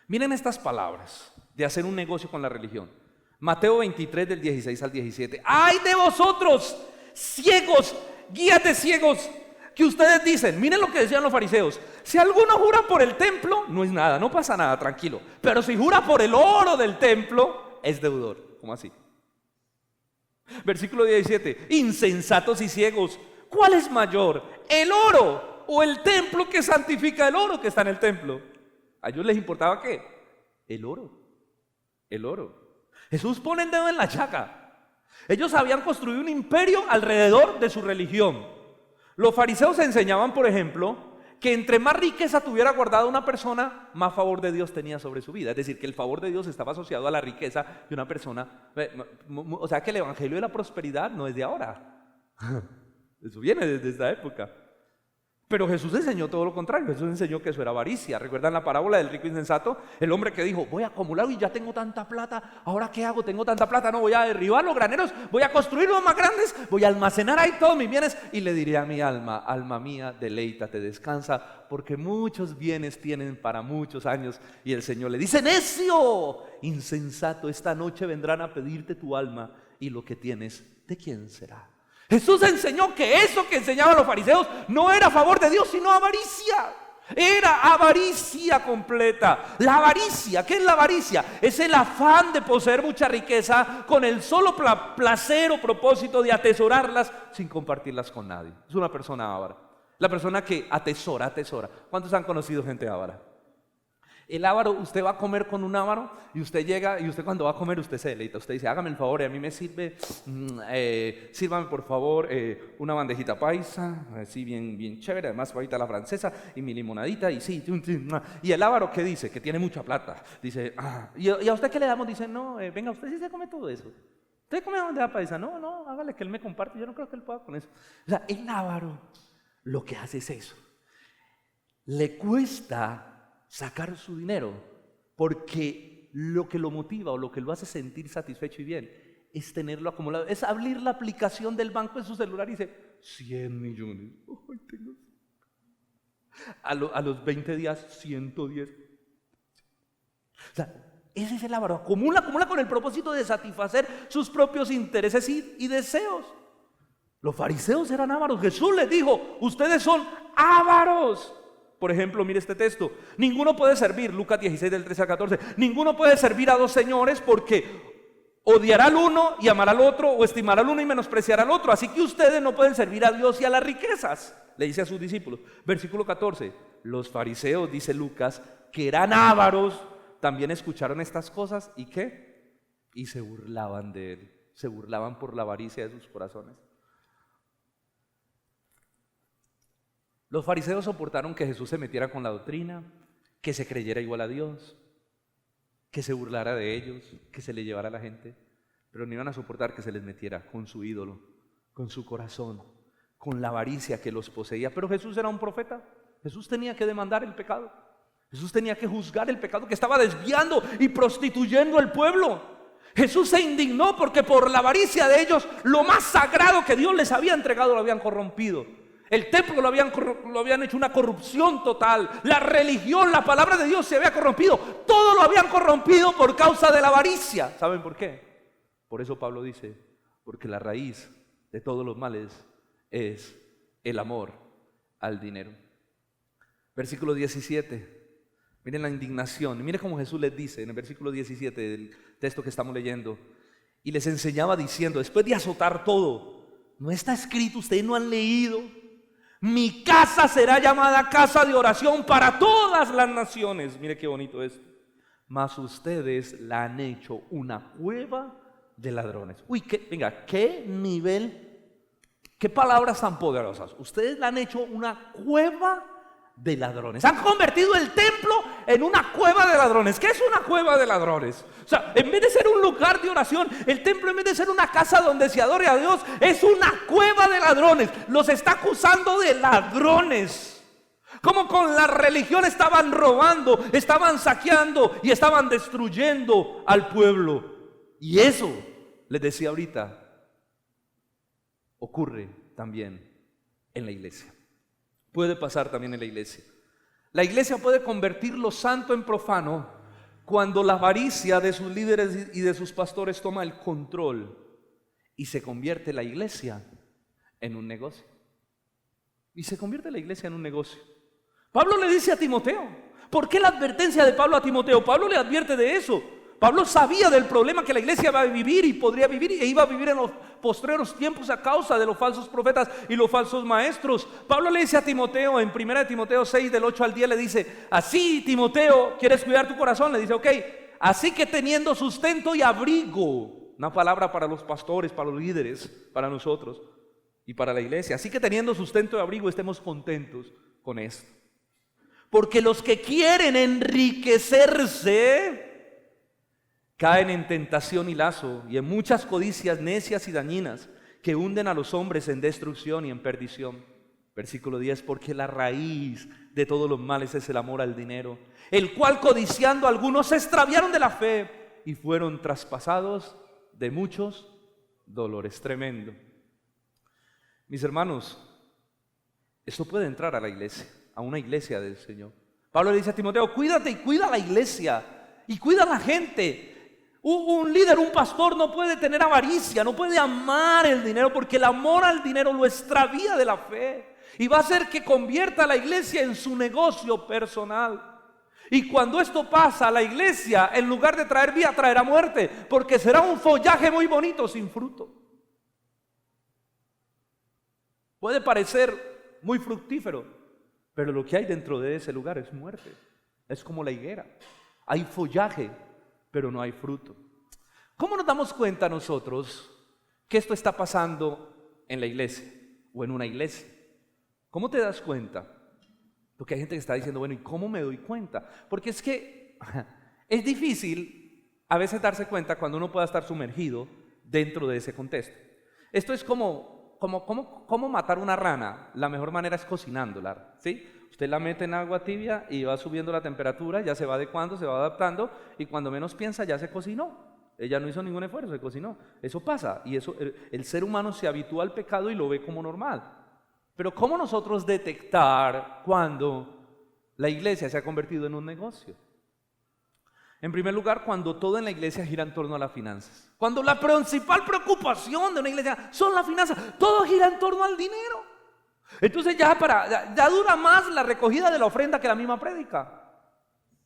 Miren estas palabras, de hacer un negocio con la religión. Mateo 23 del 16 al 17. ¡Ay de vosotros, ciegos, guías de ciegos! Que ustedes dicen, miren lo que decían los fariseos: si alguno jura por el templo, no es nada, no pasa nada, tranquilo. Pero si jura por el oro del templo, es deudor. ¿Cómo así? Versículo 17: insensatos y ciegos, ¿cuál es mayor, el oro o el templo que santifica el oro que está en el templo? ¿A ellos les importaba qué? El oro. El oro. Jesús pone el dedo en la llaga. Ellos habían construido un imperio alrededor de su religión. Los fariseos enseñaban, por ejemplo, que entre más riqueza tuviera guardada una persona, más favor de Dios tenía sobre su vida. Es decir, que el favor de Dios estaba asociado a la riqueza de una persona. O sea que el evangelio de la prosperidad no es de ahora. Eso viene desde esta época. Pero Jesús enseñó todo lo contrario. Jesús enseñó que eso era avaricia. ¿Recuerdan la parábola del rico insensato? El hombre que dijo: voy a acumular y ya tengo tanta plata. ¿Ahora qué hago? Tengo tanta plata. No, voy a derribar los graneros, voy a construir los más grandes, voy a almacenar ahí todos mis bienes. Y le diré a mi alma: alma mía, deleítate, descansa, porque muchos bienes tienen para muchos años. Y el Señor le dice: necio, insensato, esta noche vendrán a pedirte tu alma, y lo que tienes, ¿de quién será? Jesús enseñó que eso que enseñaban los fariseos no era a favor de Dios, sino avaricia. Era avaricia completa. La avaricia, ¿qué es la avaricia? Es el afán de poseer mucha riqueza con el solo placer o propósito de atesorarlas sin compartirlas con nadie. Es una persona avara. La persona que atesora. ¿Cuántos han conocido gente avara? El avaro, usted va a comer con un avaro y usted llega, y usted cuando va a comer usted se deleita. Usted dice: hágame el favor, y a mí me sirve, sírvame por favor una bandejita paisa, así bien chévere, además ahorita la francesa, y mi limonadita, y sí. Y el avaro, ¿qué dice? Que tiene mucha plata. Dice: ¿y a usted qué le damos? Dice: no, venga, usted sí se come todo eso. ¿Usted come bandeja paisa? No, hágale que él me comparte, yo no creo que él pueda con eso. O sea, el avaro lo que hace es eso. Le cuesta sacar su dinero, porque lo que lo motiva o lo que lo hace sentir satisfecho y bien es tenerlo acumulado, es abrir la aplicación del banco en su celular y dice: 100 millones. Ay, tengo. A los 20 días, 110. O sea, ese es el avaro. Acumula con el propósito de satisfacer sus propios intereses y deseos. Los fariseos eran ávaros. Jesús les dijo: ustedes son ávaros. Por ejemplo, mire este texto: ninguno puede servir, Lucas 16 del 13 al 14, ninguno puede servir a dos señores, porque odiará al uno y amará al otro, o estimará al uno y menospreciará al otro. Así que ustedes no pueden servir a Dios y a las riquezas, le dice a sus discípulos. Versículo 14, los fariseos, dice Lucas, que eran ávaros, también escucharon estas cosas, ¿y qué? Y se burlaban de él, se burlaban por la avaricia de sus corazones. Los fariseos soportaron que Jesús se metiera con la doctrina, que se creyera igual a Dios, que se burlara de ellos, que se le llevara a la gente, pero no iban a soportar que se les metiera con su ídolo, con su corazón, con la avaricia que los poseía. Pero Jesús era un profeta. Jesús tenía que demandar el pecado. Jesús tenía que juzgar el pecado que estaba desviando y prostituyendo al pueblo. Jesús se indignó porque por la avaricia de ellos, lo más sagrado que Dios les había entregado lo habían corrompido. El templo lo habían hecho una corrupción total. La religión, la palabra de Dios se había corrompido. Todo lo habían corrompido por causa de la avaricia. ¿Saben por qué? Por eso Pablo dice: porque la raíz de todos los males es el amor al dinero. Versículo 17. Miren la indignación. Miren cómo Jesús les dice en el versículo 17 del texto que estamos leyendo. Y les enseñaba diciendo, después de azotar todo: ¿no está escrito? ¿Ustedes no han leído? Mi casa será llamada casa de oración para todas las naciones. Mire qué bonito es. mas ustedes la han hecho una cueva de ladrones. Uy, qué nivel, qué palabras tan poderosas. Ustedes la han hecho una cueva de ladrones. Han convertido el templo en una cueva de ladrones. ¿Qué es una cueva de ladrones? O sea, en vez de ser un lugar de oración, el templo, en vez de ser una casa donde se adore a Dios, es una cueva de ladrones. Los está acusando de ladrones. Como con la religión estaban robando, estaban saqueando y estaban destruyendo al pueblo. Y eso, les decía ahorita, ocurre también en la iglesia. Puede pasar también en la iglesia. La iglesia puede convertir lo santo en profano cuando la avaricia de sus líderes y de sus pastores toma el control y se convierte la iglesia en un negocio. Y se convierte la iglesia en un negocio. Pablo le dice a Timoteo, ¿por qué la advertencia de Pablo a Timoteo? Pablo le advierte de eso. Pablo sabía del problema que la iglesia va a vivir y podría vivir e iba a vivir en los postreros tiempos a causa de los falsos profetas y los falsos maestros. Pablo le dice a Timoteo en 1 Timoteo 6 del 8 al 10, le dice, así Timoteo, ¿quieres cuidar tu corazón? Le dice, ok, así que teniendo sustento y abrigo, una palabra para los pastores, para los líderes, para nosotros y para la iglesia, así que teniendo sustento y abrigo estemos contentos con esto. Porque los que quieren enriquecerse caen en tentación y lazo y en muchas codicias necias y dañinas que hunden a los hombres en destrucción y en perdición. Versículo 10, porque la raíz de todos los males es el amor al dinero, el cual codiciando algunos se extraviaron de la fe y fueron traspasados de muchos dolores. Tremendo. Mis hermanos, esto puede entrar a la iglesia, a una iglesia del Señor. Pablo le dice a Timoteo, cuídate y cuida la iglesia y cuida a la gente. Un líder, un pastor no puede tener avaricia, no puede amar el dinero, porque el amor al dinero lo extravía de la fe y va a hacer que convierta a la iglesia en su negocio personal. Y cuando esto pasa, la iglesia, en lugar de traer vida, traerá muerte, porque será un follaje muy bonito sin fruto. Puede parecer muy fructífero, pero lo que hay dentro de ese lugar es muerte. Es como la higuera, hay follaje, pero no hay fruto. ¿Cómo nos damos cuenta nosotros que esto está pasando en la iglesia o en una iglesia? ¿Cómo te das cuenta? Porque hay gente que está diciendo, bueno, ¿y cómo me doy cuenta? Porque es que es difícil a veces darse cuenta cuando uno pueda estar sumergido dentro de ese contexto. Esto es como matar una rana. La mejor manera es cocinándola, ¿sí? Usted la mete en agua tibia y va subiendo la temperatura, ya se va adecuando, se va adaptando y cuando menos piensa ya se cocinó. Ella no hizo ningún esfuerzo, se cocinó. Eso pasa y eso, el ser humano se habitúa al pecado y lo ve como normal. Pero ¿cómo nosotros detectar cuando la iglesia se ha convertido en un negocio? En primer lugar, cuando todo en la iglesia gira en torno a las finanzas. Cuando la principal preocupación de una iglesia son las finanzas, todo gira en torno al dinero. Entonces ya dura más la recogida de la ofrenda que la misma prédica.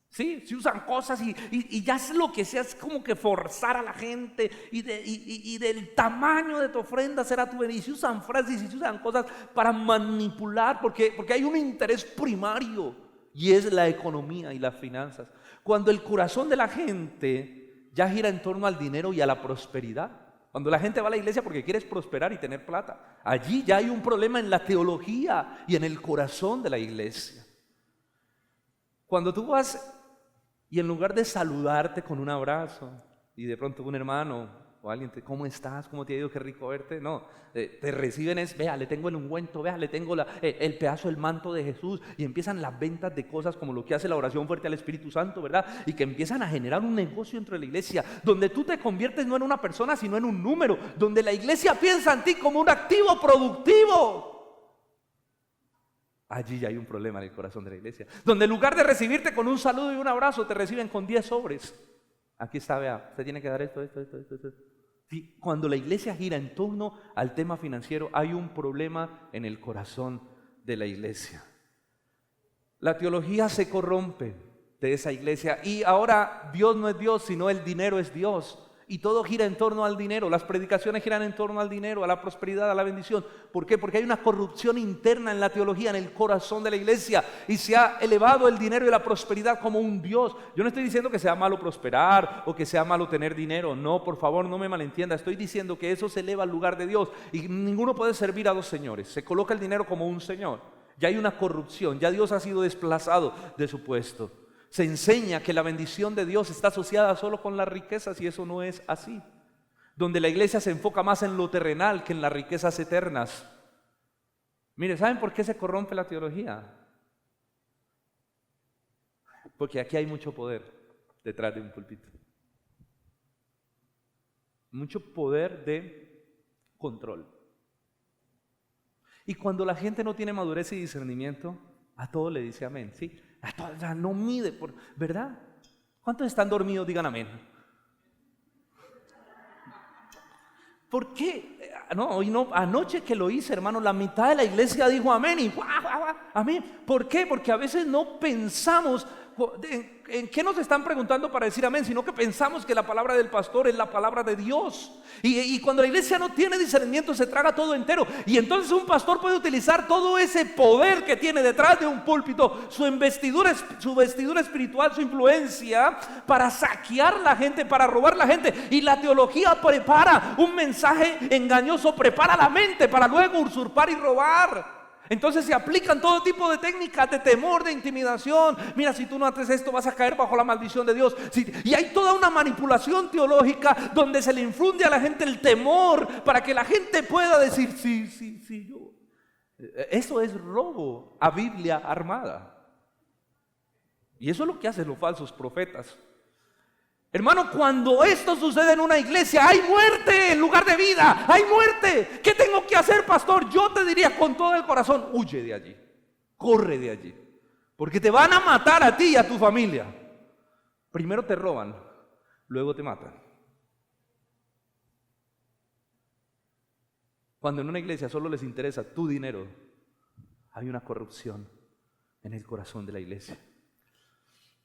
Sí, se usan cosas y ya es lo que sea, es como que forzar a la gente y del tamaño de tu ofrenda será tu bendición. Y se usan frases y se usan cosas para manipular porque hay un interés primario y es la economía y las finanzas. Cuando el corazón de la gente ya gira en torno al dinero y a la prosperidad. Cuando la gente va a la iglesia porque quiere prosperar y tener plata, allí ya hay un problema en la teología y en el corazón de la iglesia. Cuando tú vas y en lugar de saludarte con un abrazo y de pronto un hermano o alguien te, ¿cómo estás? ¿Cómo te ha ido? Qué rico verte. No, te reciben es, vea, le tengo el ungüento, vea, le tengo el pedazo del manto de Jesús y empiezan las ventas de cosas como lo que hace la oración fuerte al Espíritu Santo, ¿verdad? Y que empiezan a generar un negocio dentro de la iglesia donde tú te conviertes no en una persona sino en un número, donde la iglesia piensa en ti como un activo productivo. Allí ya hay un problema en el corazón de la iglesia, donde en lugar de recibirte con un saludo y un abrazo te reciben con 10 sobres. Aquí está, vea, usted tiene que dar esto. Sí, cuando la iglesia gira en torno al tema financiero, hay un problema en el corazón de la iglesia. La teología se corrompe de esa iglesia y ahora Dios no es Dios, sino el dinero es Dios. Y todo gira en torno al dinero. Las predicaciones giran en torno al dinero, a la prosperidad, a la bendición. ¿Por qué? Porque hay una corrupción interna en la teología, en el corazón de la iglesia. Y se ha elevado el dinero y la prosperidad como un Dios. Yo no estoy diciendo que sea malo prosperar o que sea malo tener dinero. No, por favor, no me malentienda. Estoy diciendo que eso se eleva al lugar de Dios. Y ninguno puede servir a dos señores. Se coloca el dinero como un señor. Ya hay una corrupción. Ya Dios ha sido desplazado de su puesto. Se enseña que la bendición de Dios está asociada solo con las riquezas y eso no es así. Donde la iglesia se enfoca más en lo terrenal que en las riquezas eternas. Mire, ¿saben por qué se corrompe la teología? Porque aquí hay mucho poder detrás de un púlpito. Mucho poder de control. Y cuando la gente no tiene madurez y discernimiento, a todo le dice amén, ¿sí? A todo, o sea, no mide, ¿verdad? ¿Cuántos están dormidos? Digan amén. ¿Por qué? No, hoy no, anoche que lo hice, hermano, la mitad de la iglesia dijo amén y amén. ¿Por qué? Porque a veces no pensamos en qué nos están preguntando para decir amén, sino que pensamos que la palabra del pastor es la palabra de Dios. Y cuando la iglesia no tiene discernimiento, se traga todo entero. Y entonces un pastor puede utilizar todo ese poder que tiene detrás de un púlpito, su vestidura espiritual, su influencia, para saquear la gente, para robar la gente. Y la teología prepara un mensaje engañoso, prepara la mente para luego usurpar y robar. Entonces se aplican todo tipo de técnicas de temor, de intimidación. Mira, si tú no haces esto vas a caer bajo la maldición de Dios. Y hay toda una manipulación teológica donde se le infunde a la gente el temor para que la gente pueda decir sí, yo. Eso es robo a Biblia armada. Y eso es lo que hacen los falsos profetas. Hermano, cuando esto sucede en una iglesia, hay muerte en lugar de vida, hay muerte. ¿Qué tengo que hacer, pastor? Yo te diría con todo el corazón, huye de allí, corre de allí, porque te van a matar a ti y a tu familia. Primero te roban, luego te matan. Cuando en una iglesia solo les interesa tu dinero, hay una corrupción en el corazón de la iglesia.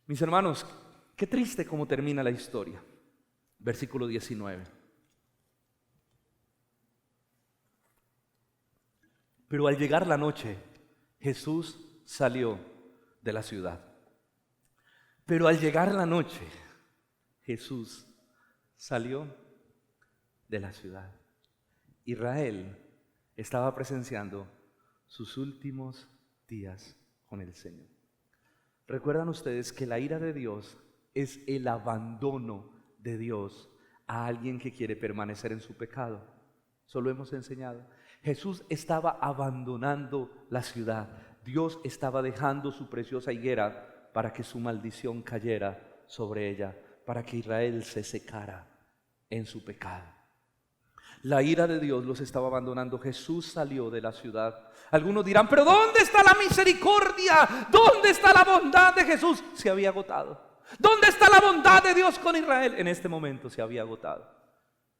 Mis hermanos, qué triste cómo termina la historia. Versículo 19. Pero al llegar la noche, Jesús salió de la ciudad. Pero al llegar la noche, Jesús salió de la ciudad. Israel estaba presenciando sus últimos días con el Señor. ¿Recuerdan ustedes que la ira de Dios es el abandono de Dios a alguien que quiere permanecer en su pecado? Eso lo hemos enseñado. Jesús estaba abandonando la ciudad. Dios estaba dejando su preciosa higuera para que su maldición cayera sobre ella, para que Israel se secara en su pecado. La ira de Dios los estaba abandonando. Jesús salió de la ciudad. Algunos dirán, pero ¿dónde está la misericordia? ¿Dónde está la bondad de Jesús? Se había agotado. ¿Dónde está la bondad de Dios con Israel? En este momento se había agotado.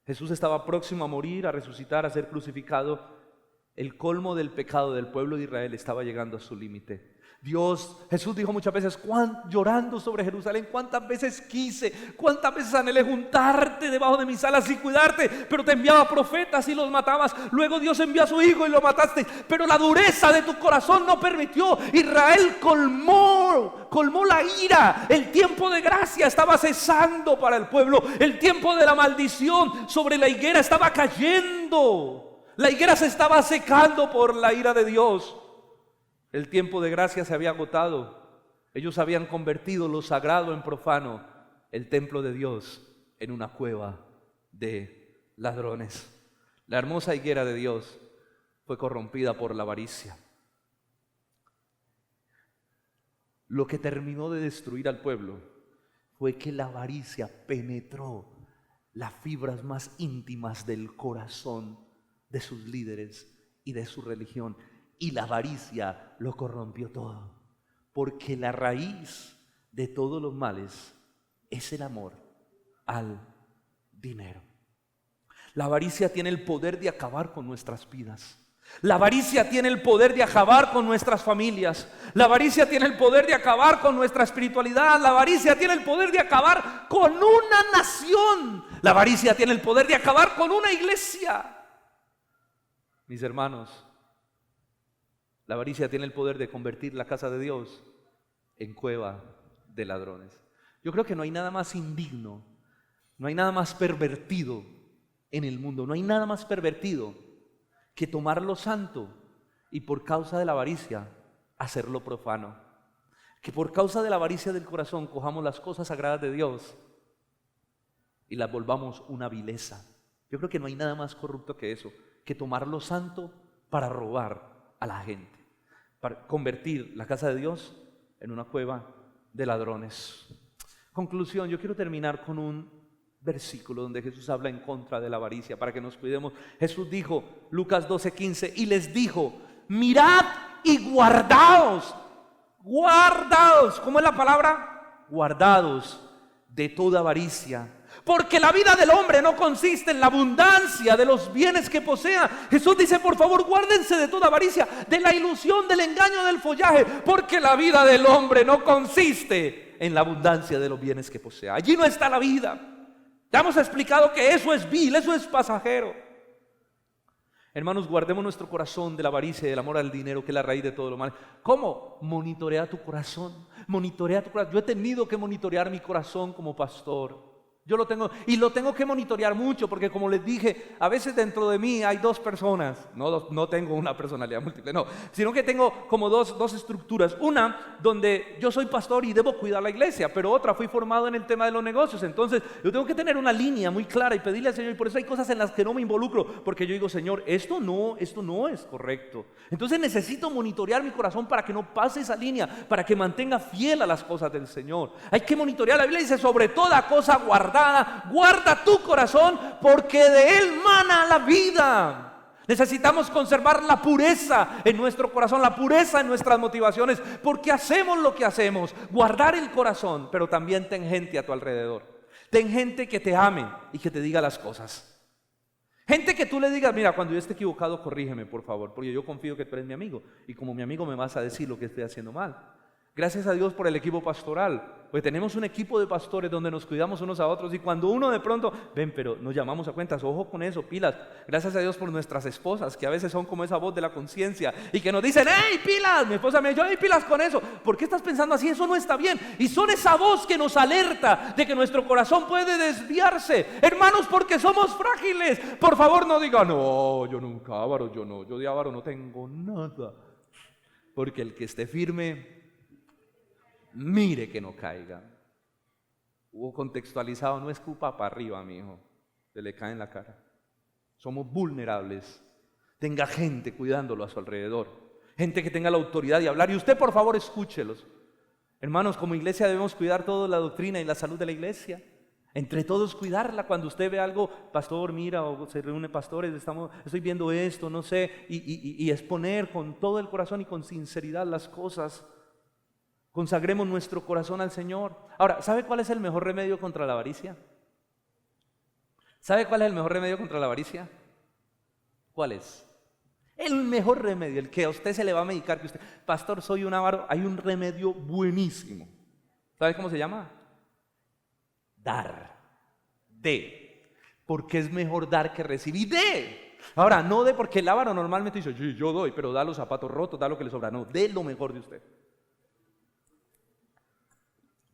Jesús estaba próximo a morir, a resucitar, a ser crucificado. El colmo del pecado del pueblo de Israel estaba llegando a su límite. Jesús dijo muchas veces, llorando sobre Jerusalén, cuántas veces quise, cuántas veces anhelé juntarte debajo de mis alas y cuidarte, pero te enviaba profetas y los matabas. Luego Dios envió a su hijo y lo mataste, pero la dureza de tu corazón no permitió. Israel colmó la ira. El tiempo de gracia estaba cesando para el pueblo. El tiempo de la maldición sobre la higuera estaba cayendo. La higuera se estaba secando por la ira de Dios. El tiempo de gracia se había agotado. Ellos habían convertido lo sagrado en profano, el templo de Dios en una cueva de ladrones. La hermosa higuera de Dios fue corrompida por la avaricia. Lo que terminó de destruir al pueblo fue que la avaricia penetró las fibras más íntimas del corazón de sus líderes y de su religión. Y la avaricia lo corrompió todo, porque la raíz de todos los males es el amor al dinero. La avaricia tiene el poder de acabar con nuestras vidas. La avaricia tiene el poder de acabar con nuestras familias. La avaricia tiene el poder de acabar con nuestra espiritualidad. La avaricia tiene el poder de acabar con una nación. La avaricia tiene el poder de acabar con una iglesia. Mis hermanos, la avaricia tiene el poder de convertir la casa de Dios en cueva de ladrones. Yo creo que no hay nada más indigno, no hay nada más pervertido en el mundo, no hay nada más pervertido que tomar lo santo y por causa de la avaricia hacerlo profano. Que por causa de la avaricia del corazón cojamos las cosas sagradas de Dios y las volvamos una vileza. Yo creo que no hay nada más corrupto que eso, que tomar lo santo para robar a la gente, para convertir la casa de Dios en una cueva de ladrones. Conclusión, yo quiero terminar con un versículo donde Jesús habla en contra de la avaricia para que nos cuidemos. Jesús dijo, Lucas 12:15, y les dijo, mirad y guardaos, ¿cómo es la palabra? Guardados de toda avaricia, porque la vida del hombre no consiste en la abundancia de los bienes que posea. Jesús dice, por favor, guárdense de toda avaricia, de la ilusión, del engaño, del follaje, porque la vida del hombre no consiste en la abundancia de los bienes que posea. Allí no está la vida. Ya hemos explicado que eso es vil, eso es pasajero. Hermanos, guardemos nuestro corazón de la avaricia y del amor al dinero, que es la raíz de todo lo malo. ¿Cómo? Monitorea tu corazón. Monitorea tu corazón. Yo he tenido que monitorear mi corazón como pastor. Yo lo tengo, y lo tengo que monitorear mucho, porque como les dije, a veces dentro de mí hay dos personas. No tengo una personalidad múltiple, no, sino que tengo como dos estructuras. Una donde yo soy pastor y debo cuidar la iglesia, pero otra, fui formado en el tema de los negocios. Entonces yo tengo que tener una línea muy clara y pedirle al Señor, y por eso hay cosas en las que no me involucro, porque yo digo, Señor, esto no es correcto. Entonces necesito monitorear mi corazón para que no pase esa línea, para que mantenga fiel a las cosas del Señor. Hay que monitorear. La Biblia dice, sobre toda cosa guarda tu corazón, porque de él mana la vida. Necesitamos conservar la pureza en nuestro corazón, la pureza en nuestras motivaciones, porque hacemos lo que hacemos. Guardar el corazón, pero también ten gente a tu alrededor. Ten gente que te ame y que te diga las cosas. Gente que tú le digas, mira, cuando yo esté equivocado, corrígeme, por favor, porque yo confío que tú eres mi amigo, y como mi amigo me vas a decir lo que estoy haciendo mal. Gracias a Dios por el equipo pastoral, pues tenemos un equipo de pastores donde nos cuidamos unos a otros, y cuando uno de pronto, pero nos llamamos a cuentas, ojo con eso, pilas. Gracias a Dios por nuestras esposas, que a veces son como esa voz de la conciencia y que nos dicen, ¡hey, pilas! Mi esposa me dice, ¡hey, pilas con eso! ¿Por qué estás pensando así? Eso no está bien. Y son esa voz que nos alerta de que nuestro corazón puede desviarse. Hermanos, porque somos frágiles. Por favor, no digan, no, yo nunca avaro, yo de avaro no tengo nada. Porque el que esté firme, mire que no caiga. Hubo contextualizado, no escupa para arriba, mi hijo, se le cae en la cara. Somos vulnerables. Tenga gente cuidándolo a su alrededor, gente que tenga la autoridad de hablar, y usted, por favor, escúchelos. Hermanos, como iglesia debemos cuidar toda la doctrina y la salud de la iglesia. Entre todos cuidarla. Cuando usted ve algo, pastor, mira, o se reúne pastores, estoy viendo esto, no sé, y exponer con todo el corazón y con sinceridad las cosas. Consagremos nuestro corazón al Señor. Ahora, ¿sabe cuál es el mejor remedio contra la avaricia? ¿Sabe cuál es el mejor remedio contra la avaricia? ¿Cuál es? El mejor remedio, el que a usted se le va a medicar, que usted, pastor, soy un avaro. Hay un remedio buenísimo. ¿Sabe cómo se llama? Dar. Porque es mejor dar que recibir. Ahora, no de, porque el avaro normalmente dice, yo doy, pero da los zapatos rotos, da lo que le sobra. No, dé lo mejor de usted.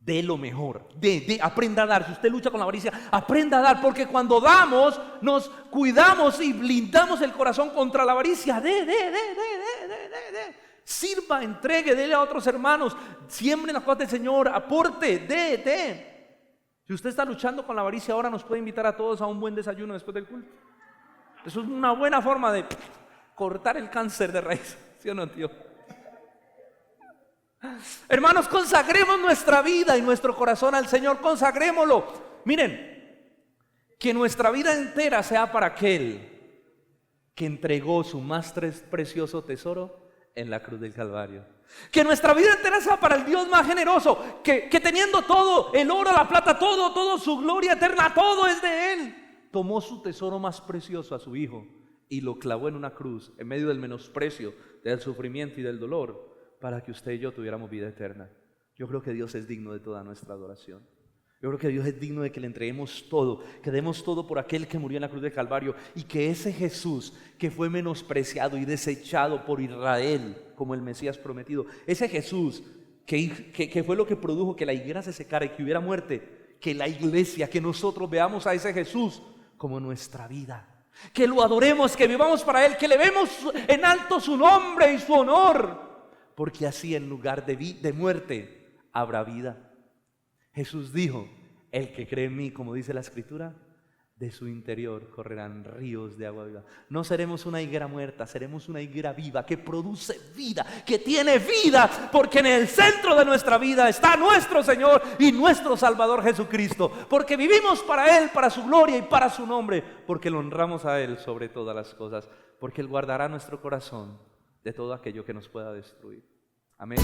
De lo mejor, aprenda a dar. Si usted lucha con la avaricia, aprenda a dar, porque cuando damos, nos cuidamos y blindamos el corazón contra la avaricia. Sirva, entregue, dele a otros hermanos, siembre las cosas del Señor, aporte, Si usted está luchando con la avaricia, ahora nos puede invitar a todos a un buen desayuno después del culto. Eso es una buena forma de cortar el cáncer de raíz, ¿sí o no, tío? Hermanos, consagremos nuestra vida y nuestro corazón al Señor, consagrémoslo. Miren, que nuestra vida entera sea para aquel que entregó su más precioso tesoro en la cruz del Calvario. Que nuestra vida entera sea para el Dios más generoso, que teniendo todo, el oro, la plata, todo, su gloria eterna, todo es de Él. Tomó su tesoro más precioso, a su Hijo, y lo clavó en una cruz, en medio del menosprecio, del sufrimiento y del dolor, para que usted y yo tuviéramos vida eterna. Yo creo que Dios es digno de toda nuestra adoración. Yo creo que Dios es digno de que le entreguemos todo, que demos todo por aquel que murió en la cruz del Calvario, y que ese Jesús que fue menospreciado y desechado por Israel como el Mesías prometido, ese Jesús que fue lo que produjo que la higuera se secara y que hubiera muerte, que la iglesia, que nosotros veamos a ese Jesús como nuestra vida, que lo adoremos, que vivamos para Él, que le vemos en alto su nombre y su honor, porque así en lugar de muerte habrá vida. Jesús dijo: el que cree en mí, como dice la Escritura, de su interior correrán ríos de agua viva. No seremos una higuera muerta, seremos una higuera viva que produce vida, que tiene vida, porque en el centro de nuestra vida está nuestro Señor y nuestro Salvador Jesucristo, porque vivimos para Él, para su gloria y para su nombre, porque lo honramos a Él sobre todas las cosas, porque Él guardará nuestro corazón de todo aquello que nos pueda destruir. Amén.